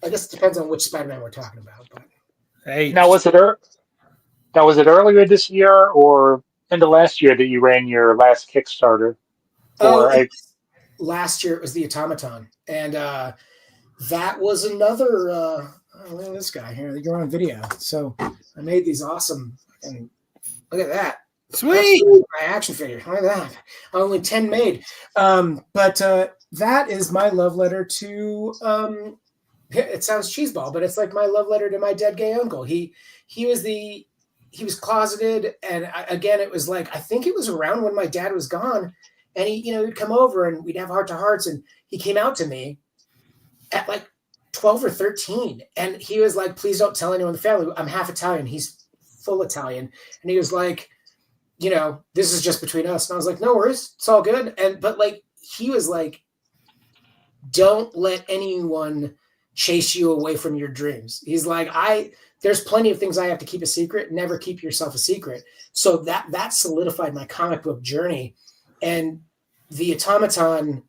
C: I guess it depends on which Spider-Man we're talking about. But
A: Hey,
B: Now was it earlier this year or in the last year that you ran your last Kickstarter?
C: Last year it was the Automaton, and that was another. Look at this guy here. You're on video, so I made these awesome. And look at that.
A: sweet.
C: My action figure. Look at that. Only 10 made. But that is my love letter to. It sounds cheeseball, but it's like my love letter to my dead gay uncle. He was closeted, and again, it was like, I think it was around when my dad was gone, and he'd come over and we'd have heart to hearts, and he came out to me at like 12 or 13, and he was like, please don't tell anyone in the family. I'm half Italian. He's full Italian, and he was like, this is just between us. And I was like, no worries, it's all good. But like, he was like, don't let anyone chase you away from your dreams. He's like, there's plenty of things I have to keep a secret. Never keep yourself a secret. So that solidified my comic book journey. And the Automaton,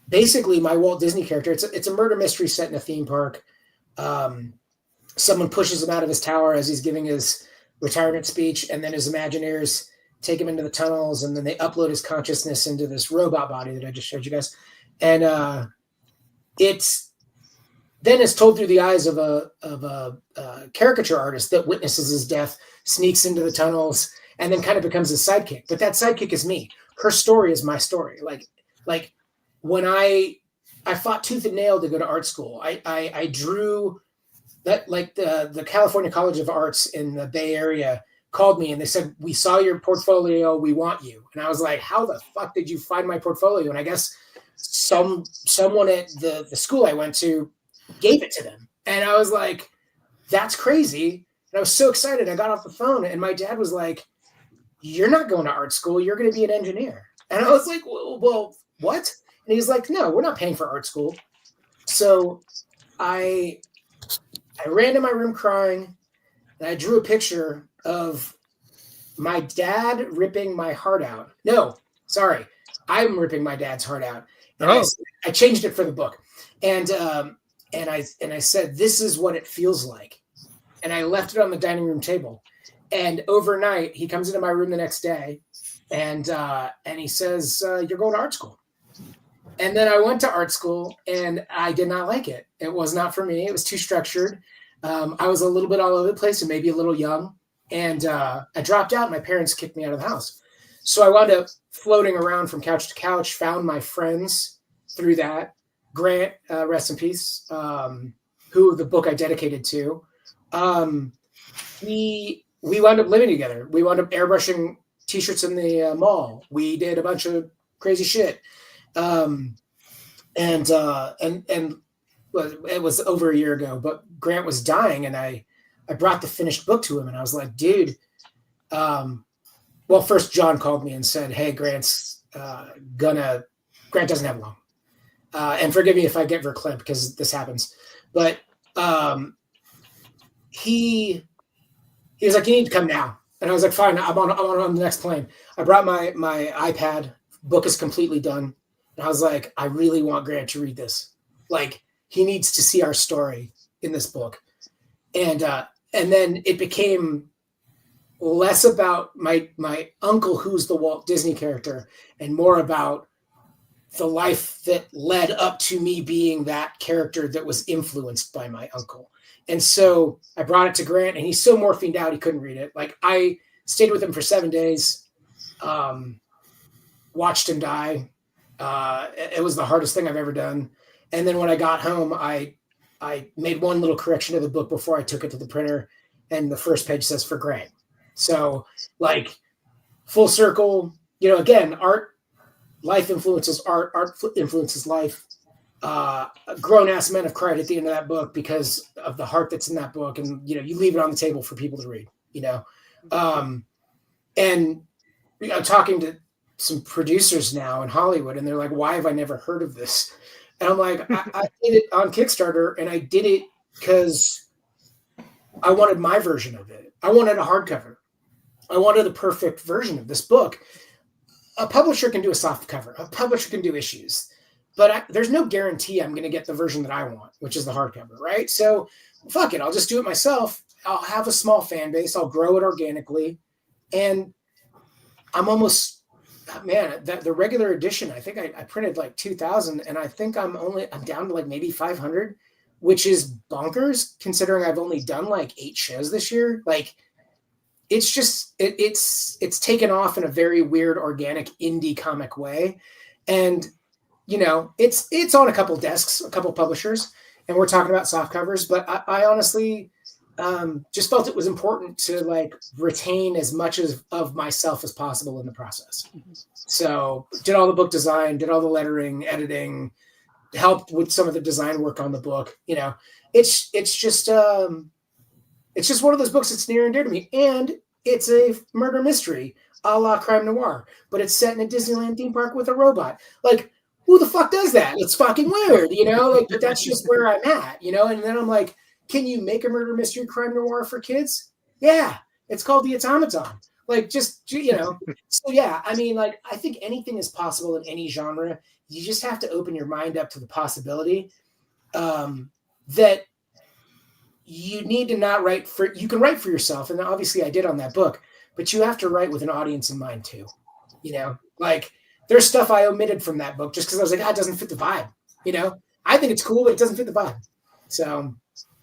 C: basically my Walt Disney character, it's a murder mystery set in a theme park. Someone pushes him out of his tower as he's giving his retirement speech, and then his Imagineers take him into the tunnels, and then they upload his consciousness into this robot body that I just showed you guys. And it's then is told through the eyes of a caricature artist that witnesses his death, sneaks into the tunnels, and then kind of becomes his sidekick. But that sidekick is me. Her story is my story. Like when I fought tooth and nail to go to art school, I drew that, like the California College of Arts in the Bay Area called me and they said, we saw your portfolio, we want you. And I was like, how the fuck did you find my portfolio? And I guess someone at the school I went to gave it to them. And I was like, that's crazy. And I was so excited. I got off the phone and my dad was like, you're not going to art school. You're going to be an engineer. And I was like, well, what? And he's like, no, we're not paying for art school. So I ran to my room crying and I drew a picture of my dad ripping my heart out. No, sorry. I'm ripping my dad's heart out. And I changed it for the book. And I said, this is what it feels like. And I left it on the dining room table. And overnight, he comes into my room the next day and he says, you're going to art school. And then I went to art school and I did not like it. It was not for me. It was too structured. I was a little bit all over the place and maybe a little young. And I dropped out. My parents kicked me out of the house. So I wound up floating around from couch to couch, found my friends through that. Grant, rest in peace, who the book I dedicated to. We wound up living together. We wound up airbrushing T-shirts in the mall. We did a bunch of crazy shit. And it was over a year ago, but Grant was dying and I brought the finished book to him and I was like, dude, well, first John called me and said, hey, Grant doesn't have long. And forgive me if I get verklempt because this happens, but he was like, you need to come now. And I was like, fine, I'm on the next plane. I brought my iPad, book is completely done. And I was like, I really want Grant to read this. Like, he needs to see our story in this book. And then it became less about my uncle, who's the Walt Disney character, and more about the life that led up to me being that character that was influenced by my uncle. And so I brought it to Grant and he's so morphined out, he couldn't read it. Like, I stayed with him for 7 days. Watched him die. It was the hardest thing I've ever done. And then when I got home, I made one little correction to the book before I took it to the printer, and the first page says for Grant. So like full circle, again, life influences art influences life. Grown ass men have cried at the end of that book because of the heart that's in that book. And, you leave it on the table for people to read, and I'm talking to some producers now in Hollywood, and they're like, why have I never heard of this? And I'm like, I did it on Kickstarter, and I did it because I wanted my version of it. I wanted a hardcover. I wanted the perfect version of this book. A publisher can do a soft cover. A publisher can do issues. But there's no guarantee I'm going to get the version that I want, which is the hardcover, right? So fuck it. I'll just do it myself. I'll have a small fan base. I'll grow it organically. And I'm almost, man, the regular edition, I think I printed like 2,000, and I think I'm down to like maybe 500, which is bonkers considering I've only done like 8 shows this year. Like, it's just, it's taken off in a very weird, organic indie comic way. And, it's on a couple desks, a couple publishers, and we're talking about soft covers, but I honestly just felt it was important to like retain as much of myself as possible in the process. So did all the book design, did all the lettering, editing, helped with some of the design work on the book. It's just one of those books that's near and dear to me. And it's a murder mystery a la crime noir, but it's set in a Disneyland theme park with a robot. Like, who the fuck does that? It's fucking weird, but that's just where I'm at, and then I'm like, can you make a murder mystery crime noir for kids? Yeah. It's called The Automaton. Like, just, so yeah, I mean, like, I think anything is possible in any genre. You just have to open your mind up to the possibility that you need to not write for, you can write for yourself. And obviously I did on that book, but you have to write with an audience in mind too. Like there's stuff I omitted from that book just because I was like, it doesn't fit the vibe. I think it's cool, but it doesn't fit the vibe. So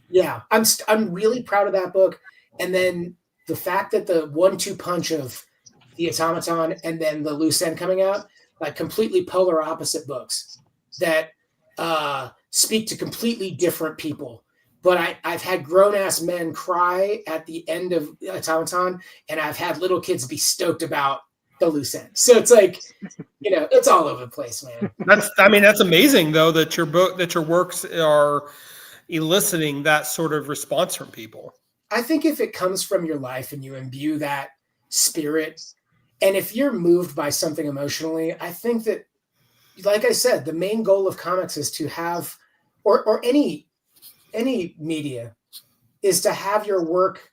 C: yeah, I'm really proud of that book. And then the fact that the 1-2 punch of The Automaton and then the Loose End coming out, like completely polar opposite books that speak to completely different people. But I've had grown-ass men cry at the end of Automaton, and I've had little kids be stoked about the Loose End. So it's like, it's all over the place, man.
A: That's amazing, though, that your works are eliciting that sort of response from people.
C: I think if it comes from your life and you imbue that spirit, and if you're moved by something emotionally, I think that, like I said, the main goal of comics is to have, or any media, is to have your work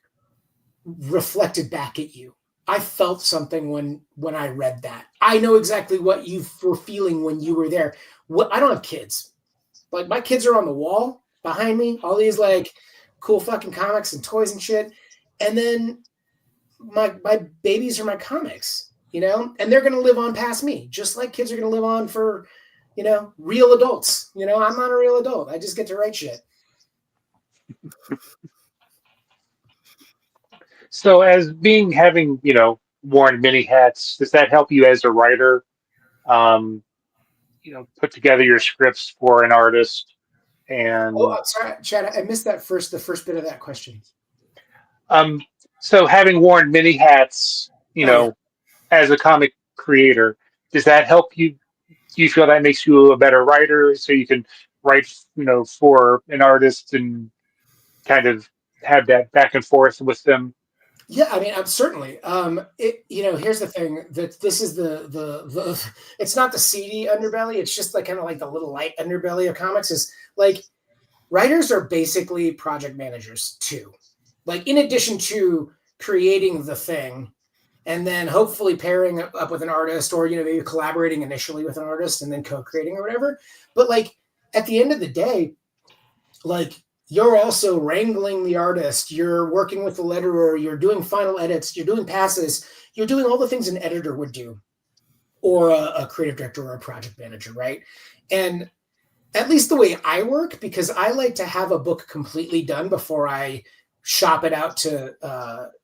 C: reflected back at you. I felt something when I read that. I know exactly what you were feeling when you were there. I don't have kids. Like, my kids are on the wall behind me, all these like cool fucking comics and toys and shit. And then my babies are my comics, and they're going to live on past me, just like kids are going to live on for, real adults. I'm not a real adult. I just get to write shit.
B: So having, worn many hats, does that help you as a writer, put together your scripts for an artist? And
C: I'm sorry, Chad, I missed the first bit of that question.
B: So having worn many hats, as a comic creator, does that help you? Do you feel that makes you a better writer so you can write, for an artist and kind of have that back and forth with them?
C: Yeah, I mean, I'm certainly. Here's the thing, that this is the it's not the seedy underbelly. It's just like kind of like the little light underbelly of comics. Is like, writers are basically project managers too. Like, in addition to creating the thing, and then hopefully pairing up with an artist, or maybe collaborating initially with an artist and then co-creating or whatever. But like, at the end of the day, like, you're also wrangling the artist, you're working with the letterer, you're doing final edits, you're doing passes, you're doing all the things an editor would do, or a creative director or a project manager, right? And at least the way I work, because I like to have a book completely done before I shop it out to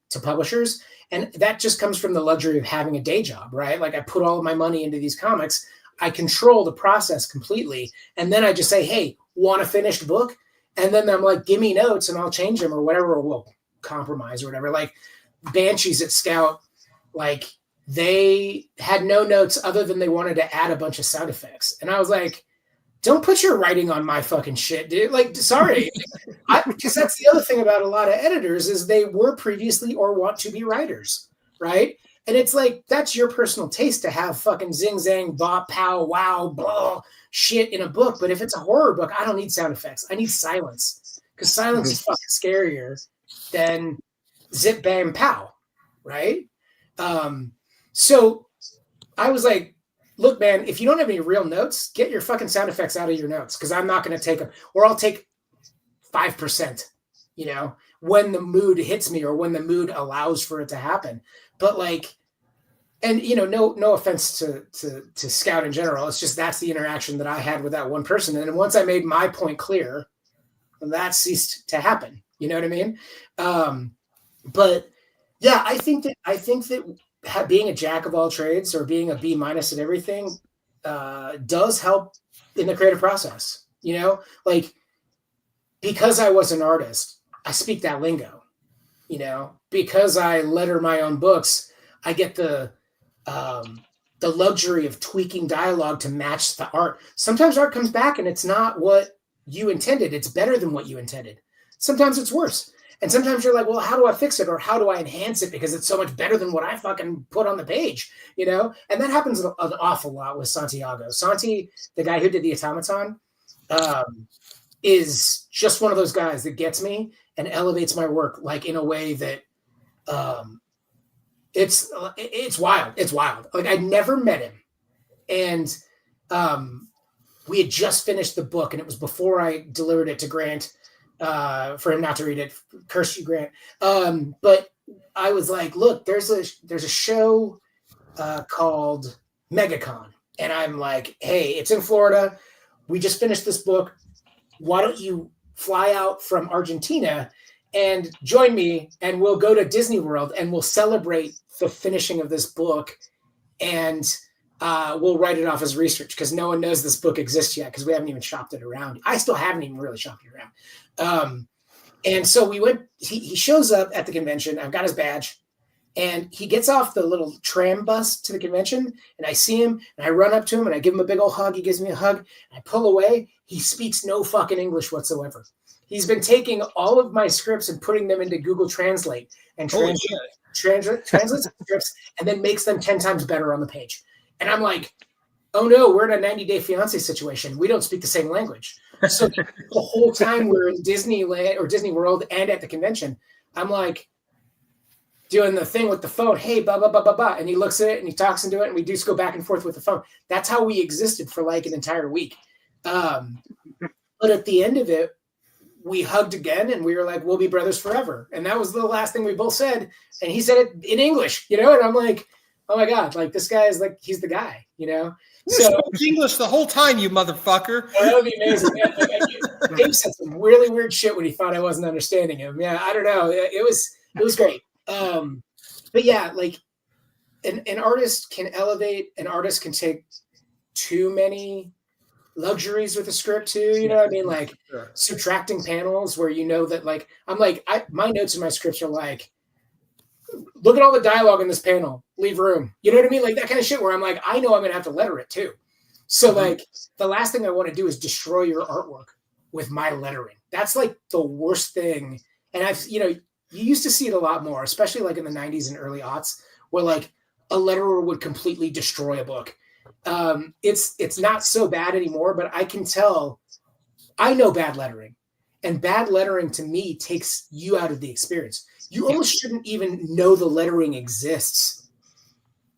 C: to publishers. And that just comes from the luxury of having a day job, right? Like I put all of my money into these comics. I control the process completely. And then I just say, hey, want a finished book? And then I'm like, give me notes and I'll change them or whatever, or we'll compromise or whatever. Like Banshees at Scout, like they had no notes other than they wanted to add a bunch of sound effects. And I was like, don't put your writing on my fucking shit, dude. Like, sorry. Because that's the other thing about a lot of editors is they were previously or want to be writers, right? And it's like, that's your personal taste to have fucking zing, zang, bop, pow, wow, blah, shit in a book. But if it's a horror book, I don't need sound effects. I need silence. Because silence is fucking scarier than zip, bam, pow, right? So I was like, look, man, if you don't have any real notes, get your fucking sound effects out of your notes because I'm not going to take them, or I'll take 5%, you know, when the mood hits me or when the mood allows for it to happen. But like, and you know, no offense to Scout in general. It's just that's the interaction that I had with that one person. And once I made my point clear, that ceased to happen. You know what I mean? But yeah, I think that being a jack of all trades or being a B- at everything does help in the creative process. You know, like because I was an artist, I speak that lingo. You know, because I letter my own books, I get the luxury of tweaking dialogue to match the art. Sometimes art comes back and it's not what you intended. It's better than what you intended. Sometimes it's worse. And sometimes you're like, well, how do I fix it? Or how do I enhance it? Because it's so much better than what I fucking put on the page, you know? And that happens an awful lot with Santiago. Santi, the guy who did the Automaton, is just one of those guys that gets me and elevates my work like in a way that it's wild. It's wild. Like I'd never met him. And we had just finished the book and it was before I delivered it to Grant for him not to read it. Curse you, Grant. But I was like, look, there's a show called MegaCon. And I'm like, hey, it's in Florida. We just finished this book. Why don't you fly out from Argentina and join me and we'll go to Disney World and we'll celebrate the finishing of this book and we'll write it off as research because no one knows this book exists yet because we haven't even shopped it around. I still haven't even really shopped it around. And so we went, he shows up at the convention. I've got his badge and he gets off the little tram bus to the convention and I see him and I run up to him and I give him a big old hug. He gives me a hug and I pull away. He speaks no fucking English whatsoever. He's been taking all of my scripts and putting them into Google Translate and translates the scripts and then makes them 10 times better on the page. And I'm like, oh no, we're in a 90-day fiance situation. We don't speak the same language. So the whole time we're in Disneyland or Disney World and at the convention, I'm like doing the thing with the phone. Hey, blah, blah, blah, blah, blah. And he looks at it and he talks into it and we just go back and forth with the phone. That's how we existed for like an entire week. But at the end of it, we hugged again and we were like, we'll be brothers forever. And that was the last thing we both said. And he said it in English, you know? And I'm like, oh my God, like this guy is like, he's the guy, you know?
A: You spoke English the whole time, you motherfucker.
C: That would be amazing. Dave said some really weird shit when he thought I wasn't understanding him. Yeah, I don't know. It was great. But yeah, like an artist can elevate, an artist can take too many luxuries with a script too, you know what I mean? Like subtracting panels where you know that like, I'm like, my notes in my scripts are like, look at all the dialogue in this panel, leave room. You know what I mean? Like that kind of shit where I'm like, I know I'm going to have to letter it too. So like the last thing I want to do is destroy your artwork with my lettering. That's like the worst thing. And you used to see it a lot more, especially like in the 90s and early aughts where like a letterer would completely destroy a book. It's not so bad anymore, but I can tell, I know bad lettering, and bad lettering to me takes you out of the experience. You almost shouldn't even know the lettering exists.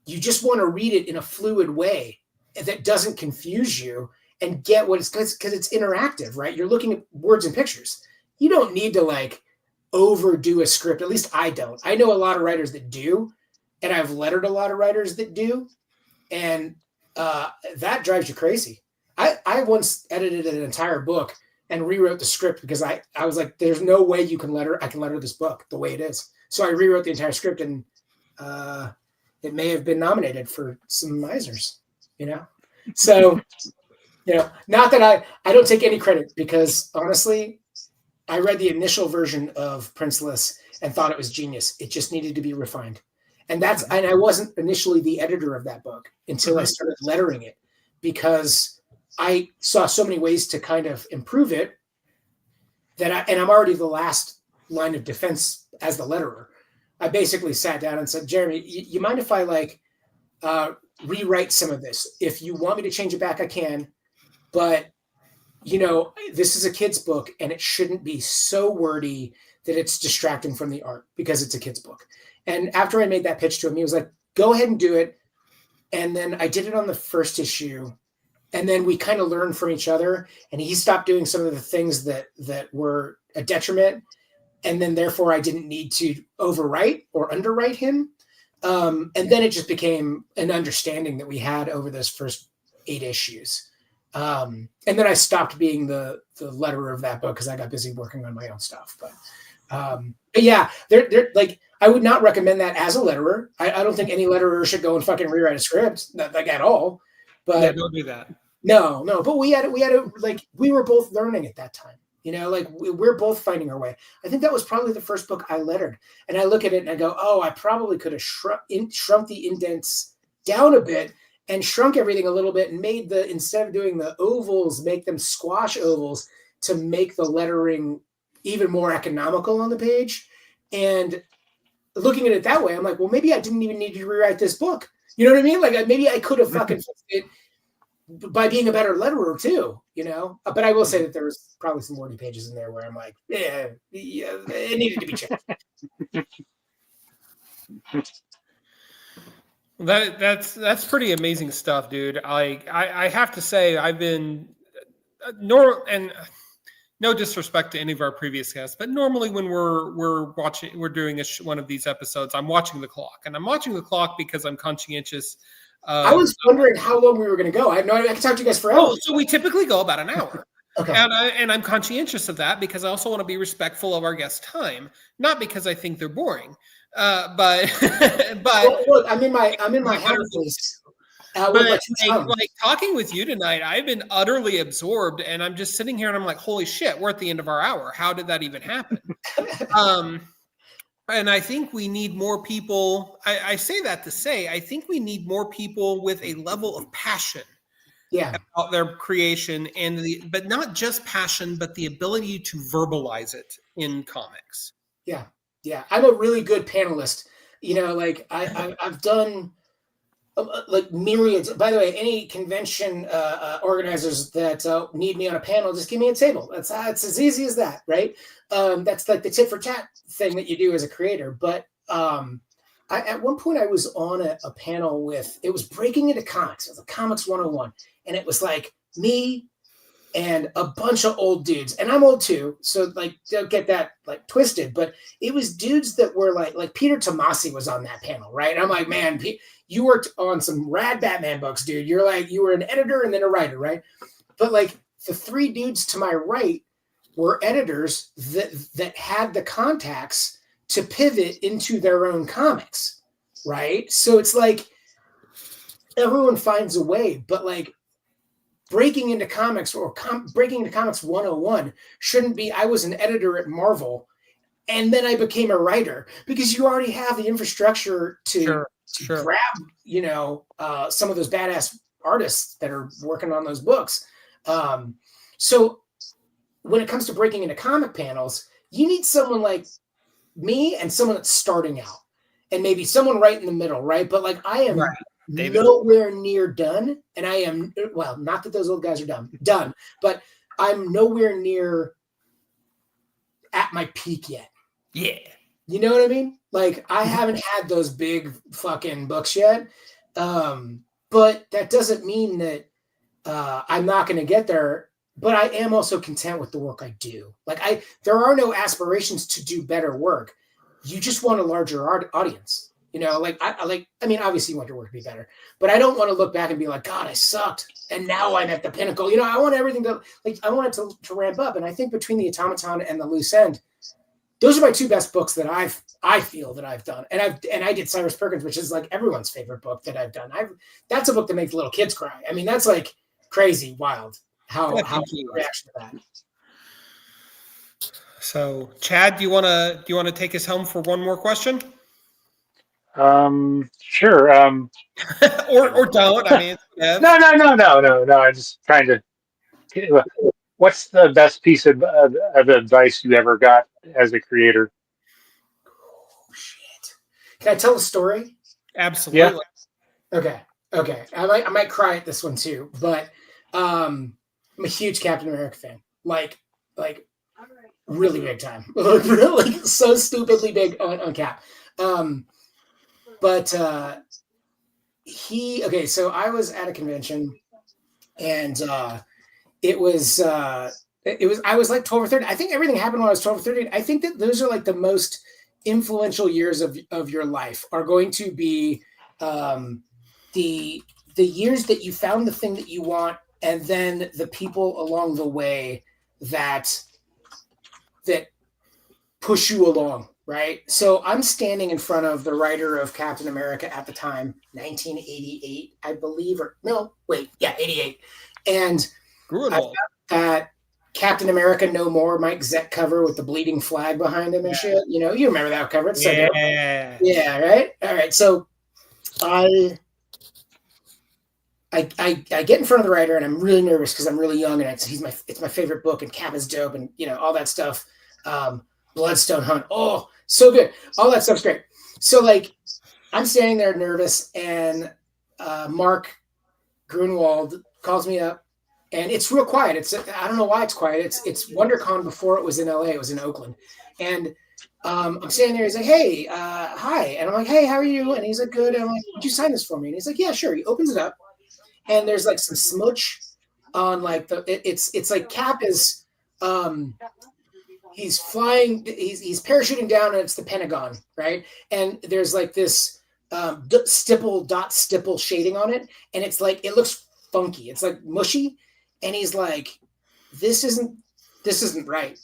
C: You just want to read it in a fluid way that doesn't confuse you and get what it's because it's interactive, right? You're looking at words and pictures. You don't need to like overdo a script. At least I don't. I know a lot of writers that do, and I've lettered a lot of writers that do, and that drives you crazy. I once edited an entire book and rewrote the script because I was like, there's no way I can letter this book the way it is. So I rewrote the entire script, and it may have been nominated for some Eisners, So, not that I don't take any credit, because honestly, I read the initial version of Princeless and thought it was genius. It just needed to be refined. And I wasn't initially the editor of that book until I started lettering it, because I saw so many ways to kind of improve it and I'm already the last line of defense as the letterer. I basically sat down and said, Jeremy, you mind if I rewrite some of this? If you want me to change it back, I can. But, this is a kid's book, and it shouldn't be so wordy that it's distracting from the art, because it's a kid's book. And after I made that pitch to him, he was like, go ahead and do it. And then I did it on the first issue. And then we kind of learned from each other, and he stopped doing some of the things that were a detriment. And then therefore I didn't need to overwrite or underwrite him. And then it just became an understanding that we had over those first 8 issues. And then I stopped being the letterer of that book because I got busy working on my own stuff. But yeah, they're like, I would not recommend that as a letterer. I don't think any letterer should go and fucking rewrite a script, like at all. But
A: yeah, don't do that.
C: No. But we had we were both learning at that time. We're both finding our way. I think that was probably the first book I lettered, and I look at it and I go, oh, I probably could have shrunk the indents down a bit and shrunk everything a little bit, and made instead of doing the ovals, make them squash ovals to make the lettering even more economical on the page. And looking at it that way, I'm like, well, maybe I didn't even need to rewrite this book. You know what I mean? Like, maybe I could have fucking fixed it by being a better letterer too, But I will say that there was probably some wordy pages in there where I'm like, yeah, it needed to be changed.
A: That's pretty amazing stuff, dude. I have to say, I've been and no disrespect to any of our previous guests, but normally when we're doing one of these episodes, I'm watching the clock, and I'm watching the clock because I'm conscientious.
C: I was wondering how long we were going to go. I have no idea. I can talk to you guys forever.
A: Oh, so we typically go about an hour.
C: Okay.
A: And I'm conscientious of that because I also want to be respectful of our guests' time, not because I think they're boring. But
C: look, I'm in my happy place.
A: Like talking with you tonight, I've been utterly absorbed, and I'm just sitting here and I'm like, holy shit, we're at the end of our hour. How did that even happen? And I think we need more people. I say that to say, I think we need more people with a level of passion about their creation, but not just passion, but the ability to verbalize it in comics.
C: Yeah. Yeah. I'm a really good panelist. I've done myriads. By the way, any convention organizers that need me on a panel, just give me a table. It's as easy as that, right? That's like the tit for tat thing that you do as a creator. But at one point I was on a panel it was breaking into comics. It was a Comics 101. And it was like me and a bunch of old dudes. And I'm old too, so don't get that twisted. But it was dudes that were like Peter Tomasi was on that panel, right? And I'm like, man, you worked on some rad Batman books, dude. You were an editor and then a writer, right? But the 3 dudes to my right were editors that had the contacts to pivot into their own comics, right? So it's like everyone finds a way, but breaking into comics or breaking into Comics 101 shouldn't be, I was an editor at Marvel and then I became a writer, because you already have the infrastructure to grab, some of those badass artists that are working on those books. So when it comes to breaking into comic panels, you need someone like me and someone that's starting out, and maybe someone right in the middle, right? But I am nowhere near done, and I am, well, not that those old guys are done, but I'm nowhere near at my peak yet.
A: Yeah.
C: You know what I mean? I haven't had those big fucking books yet. But that doesn't mean that I'm not going to get there. But I am also content with the work I do. There are no aspirations to do better work. You just want a larger audience. Obviously you want your work to be better, but I don't want to look back and be like, God, I sucked, and now I'm at the pinnacle. I want everything I want it to ramp up. And I think between the Automaton and the Loose End, those are my 2 best books that I've I feel that I've done. And I did Cyrus Perkins, which is like everyone's favorite book that I've done. That's a book that makes little kids cry. I mean, that's like crazy wild how reaction to that.
A: So, Chad, do you want to take us home for one more question?
B: Sure.
A: or don't. I mean,
B: No. I'm just trying to. What's the best piece of advice you ever got as a creator?
C: Oh, shit. Can I tell a story?
A: Absolutely.
C: Yeah. Okay. I might cry at this one too, but I'm a huge Captain America fan. Like really big time. Really so stupidly big on Cap. So I was at a convention and I was like 12 or 13. I think everything happened when I was 12 or 13. I think that those are like the most influential years of your life are going to be the years that you found the thing that you want, and then the people along the way that push you along, right? So I'm standing in front of the writer of Captain America at the time, 1988, I believe, 88. And I've got that Captain America No More Mike Zeck cover with the bleeding flag behind him and shit. You know, you remember that cover. It's so good. Yeah, right? All right. So I get in front of the writer and I'm really nervous because I'm really young and it's my favorite book and Cap is dope and all that stuff. Bloodstone Hunt. Oh, so good. All that stuff's great. So like I'm standing there nervous and Mark Grunwald calls me up and it's real quiet. I don't know why it's quiet. It's WonderCon before it was in LA. It was in Oakland. And I'm standing there. He's like, hey, hi. And I'm like, hey, how are you? And he's like, good. And I'm like, would you sign this for me? And he's like, yeah, sure. He opens it up. And there's like some smudge on like it's like Cap is he's flying, he's parachuting down and it's the Pentagon, right? And there's like this stipple shading on it. And it's like, it looks funky. It's like mushy. And he's like, this isn't right.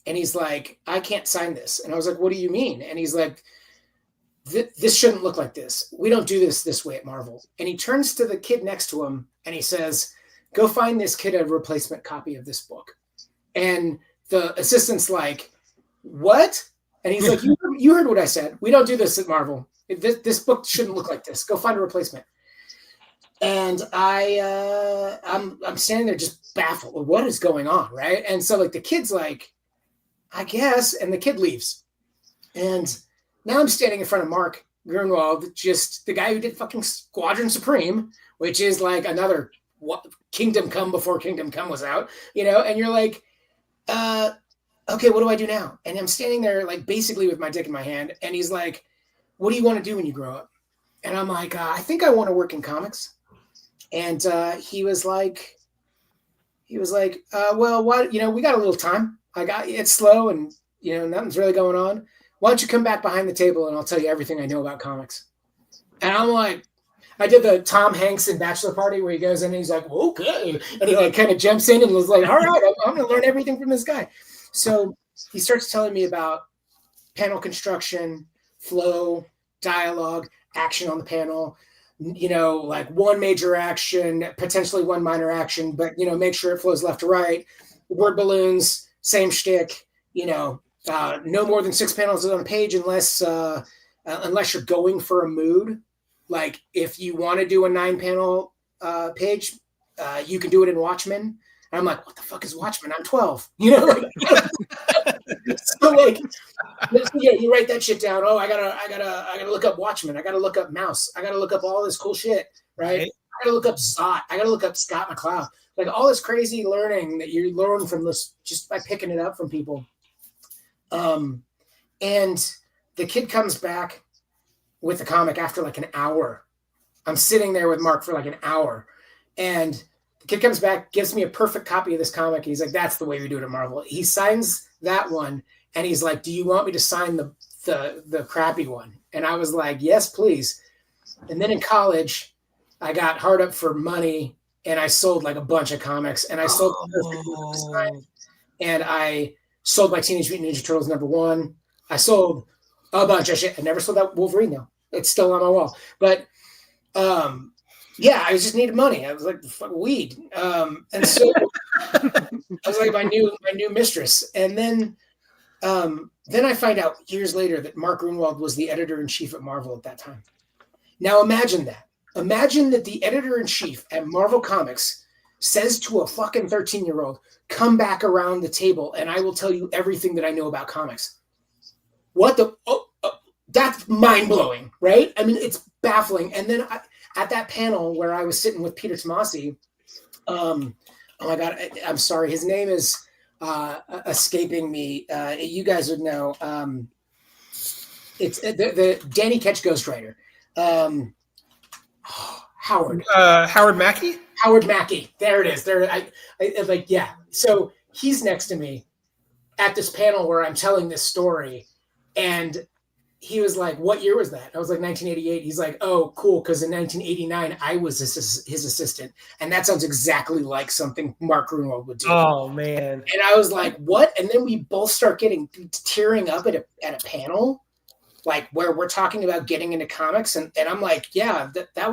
C: And he's like, I can't sign this. And I was like, what do you mean? And he's like, this shouldn't look like this. We don't do this way at Marvel. And he turns to the kid next to him and he says, go find this kid a replacement copy of this book. And the assistant's like, what? And he's like, you heard what I said. We don't do this at Marvel. This book shouldn't look like this. Go find a replacement. And I'm standing there just baffled. What is going on, right? And so like the kid's like, I guess, and the kid leaves. And now I'm standing in front of Mark Grunwald, just the guy who did fucking Squadron Supreme, which is like another Kingdom Come before Kingdom Come was out, and you're like, okay, what do I do now? And I'm standing there like basically with my dick in my hand. And he's like, what do you want to do when you grow up? And I'm like, I think I want to work in comics. And he was like, well, what, we got a little time. It's slow and, nothing's really going on. Why don't you come back behind the table and I'll tell you everything I know about comics. And I'm like, I did the Tom Hanks in Bachelor Party where he goes in and he's like, well, okay. And he like kind of jumps in and was like, all right, I'm going to learn everything from this guy. So he starts telling me about panel construction, flow, dialogue, action on the panel, like one major action, potentially one minor action, but, make sure it flows left to right. Word balloons, same shtick, no more than 6 panels on a page unless you're going for a mood. Like if you want to do a 9-panel page, you can do it in Watchmen. And I'm like, what the fuck is Watchmen? I'm 12. So like, yeah, you write that shit down. Oh, I gotta look up Watchmen. I gotta look up Mouse. I gotta look up all this cool shit, right? I gotta look up Zot. I gotta look up Scott McCloud. Like all this crazy learning that you learn from this just by picking it up from people. And the kid comes back with the comic after like an hour. I'm sitting there with Mark for like an hour, and the kid comes back, gives me a perfect copy of this comic, and he's like, "That's the way we do it at Marvel." He signs that one, and he's like, "Do you want me to sign the crappy one?" And I was like, "Yes, please." And then in college, I got hard up for money, and I sold like a bunch of comics, and I sold the perfect one signed, and I sold my Teenage Mutant Ninja Turtles #1. I sold A bunch of shit. I never sold that Wolverine though. It's still on my wall. But yeah, I just needed money. I was like, fuck weed. And so I was like my new mistress. And then I find out years later that Mark Gruenwald was the editor-in-chief at Marvel at that time. Now imagine that. Imagine that the editor-in-chief at Marvel Comics says to a fucking 13-year-old, come back around the table and I will tell you everything that I know about comics. What the? That's mind-blowing, right? I mean, it's baffling. And then at that panel where I was sitting with Peter Tomasi, oh my God, I'm sorry. His name is escaping me. You guys would know. It's the Danny Ketch ghostwriter. Howard.
A: Howard Mackey?
C: Howard Mackey. There it is. There. I like, yeah. So he's next to me at this panel where I'm telling this story. And he was like, what year was that? I was like, 1988. He's like, oh, cool. Because in 1989, I was his assistant. And that sounds exactly like something Mark Gruenwald would do.
A: Oh, man.
C: And I was like, what? And then we both start tearing up at a panel, like where we're talking about getting into comics. And I'm like, yeah,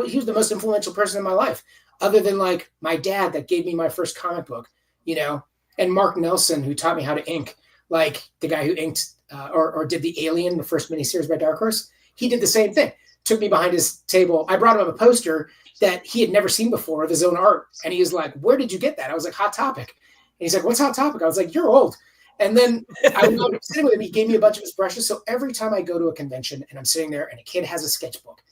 C: he was the most influential person in my life, other than like my dad that gave me my first comic book, you know, and Mark Nelson, who taught me how to ink, like the guy who inked or did the Alien, the first miniseries by Dark Horse. He did the same thing. Took me behind his table. I brought him a poster that he had never seen before of his own art. And he was like, where did you get that? I was like, Hot Topic. And he's like, what's Hot Topic? I was like, you're old. And then I would go sitting with him. He gave me a bunch of his brushes. So every time I go to a convention and I'm sitting there and a kid has a sketchbook,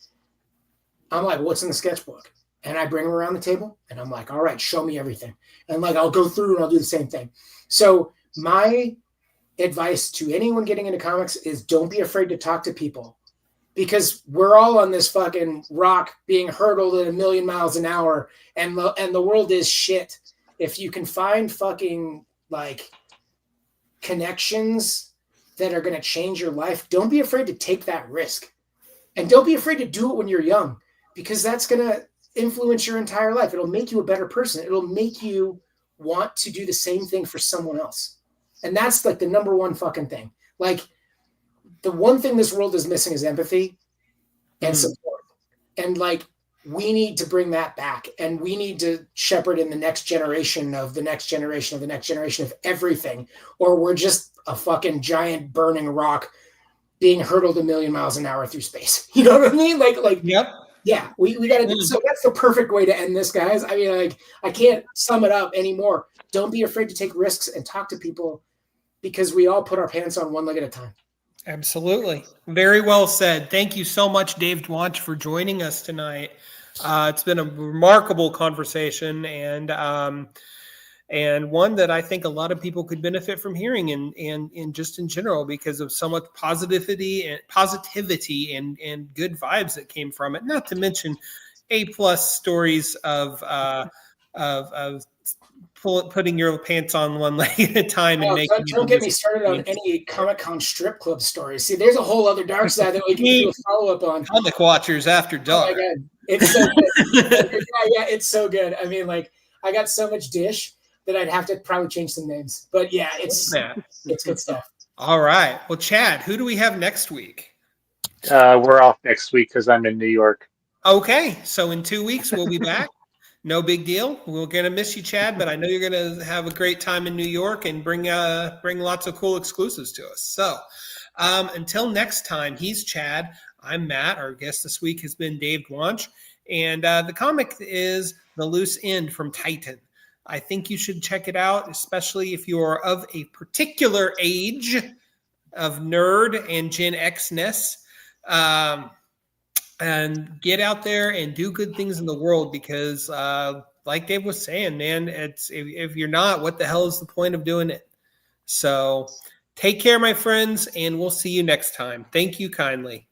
C: I'm like, what's in the sketchbook? And I bring him around the table and I'm like, all right, show me everything. And like, I'll go through and I'll do the same thing. So my advice to anyone getting into comics is don't be afraid to talk to people, because we're all on this fucking rock being hurtled at 1,000,000 miles an hour, and the world is shit. If you can find fucking like connections that are going to change your life, don't be afraid to take that risk, and don't be afraid to do it when you're young, because that's going to influence your entire life. It'll make you a better person. It'll make you want to do the same thing for someone else. And that's like the number one fucking thing. Like the one thing this world is missing is empathy and support. And like, we need to bring that back, and we need to shepherd in the next generation of the next generation of the next generation of everything, or we're just a fucking giant burning rock being hurtled 1,000,000 miles an hour through space. You know what I mean? Like,
A: yep.
C: Yeah, we got to. So that's the perfect way to end this, guys. I mean, like, I can't sum it up anymore. Don't be afraid to take risks and talk to people, because we all put our pants on one leg at a time.
A: Absolutely. Very well said. Thank you so much, Dave Dwonch, for joining us tonight. It's been a remarkable conversation, and one that I think a lot of people could benefit from hearing, and just in general, because of so much positivity and good vibes that came from it. Not to mention A+ stories of putting your pants on one leg at a time and making.
C: Don't get me started on any Comic-Con strip club stories. See, there's a whole other dark side that we can do a follow-up on.
A: Comic Watchers After Dark.
C: Oh my God. It's so good. yeah, it's so good. I mean, like, I got so much dish that I'd have to probably change some names. But yeah, it's good stuff.
A: All right. Well, Chad, who do we have next week?
B: We're off next week because I'm in New York.
A: Okay. So in 2 weeks, we'll be back. No big deal. We're going to miss you, Chad, but I know you're going to have a great time in New York and bring lots of cool exclusives to us. So until next time, he's Chad. I'm Matt. Our guest this week has been Dave Dwonch, and the comic is The Loose End from Titan. I think you should check it out, especially if you are of a particular age of nerd and Gen X-ness. And get out there and do good things in the world, because like Dave was saying, man, if you're not, what the hell is the point of doing it? So take care, my friends, and we'll see you next time. Thank you kindly.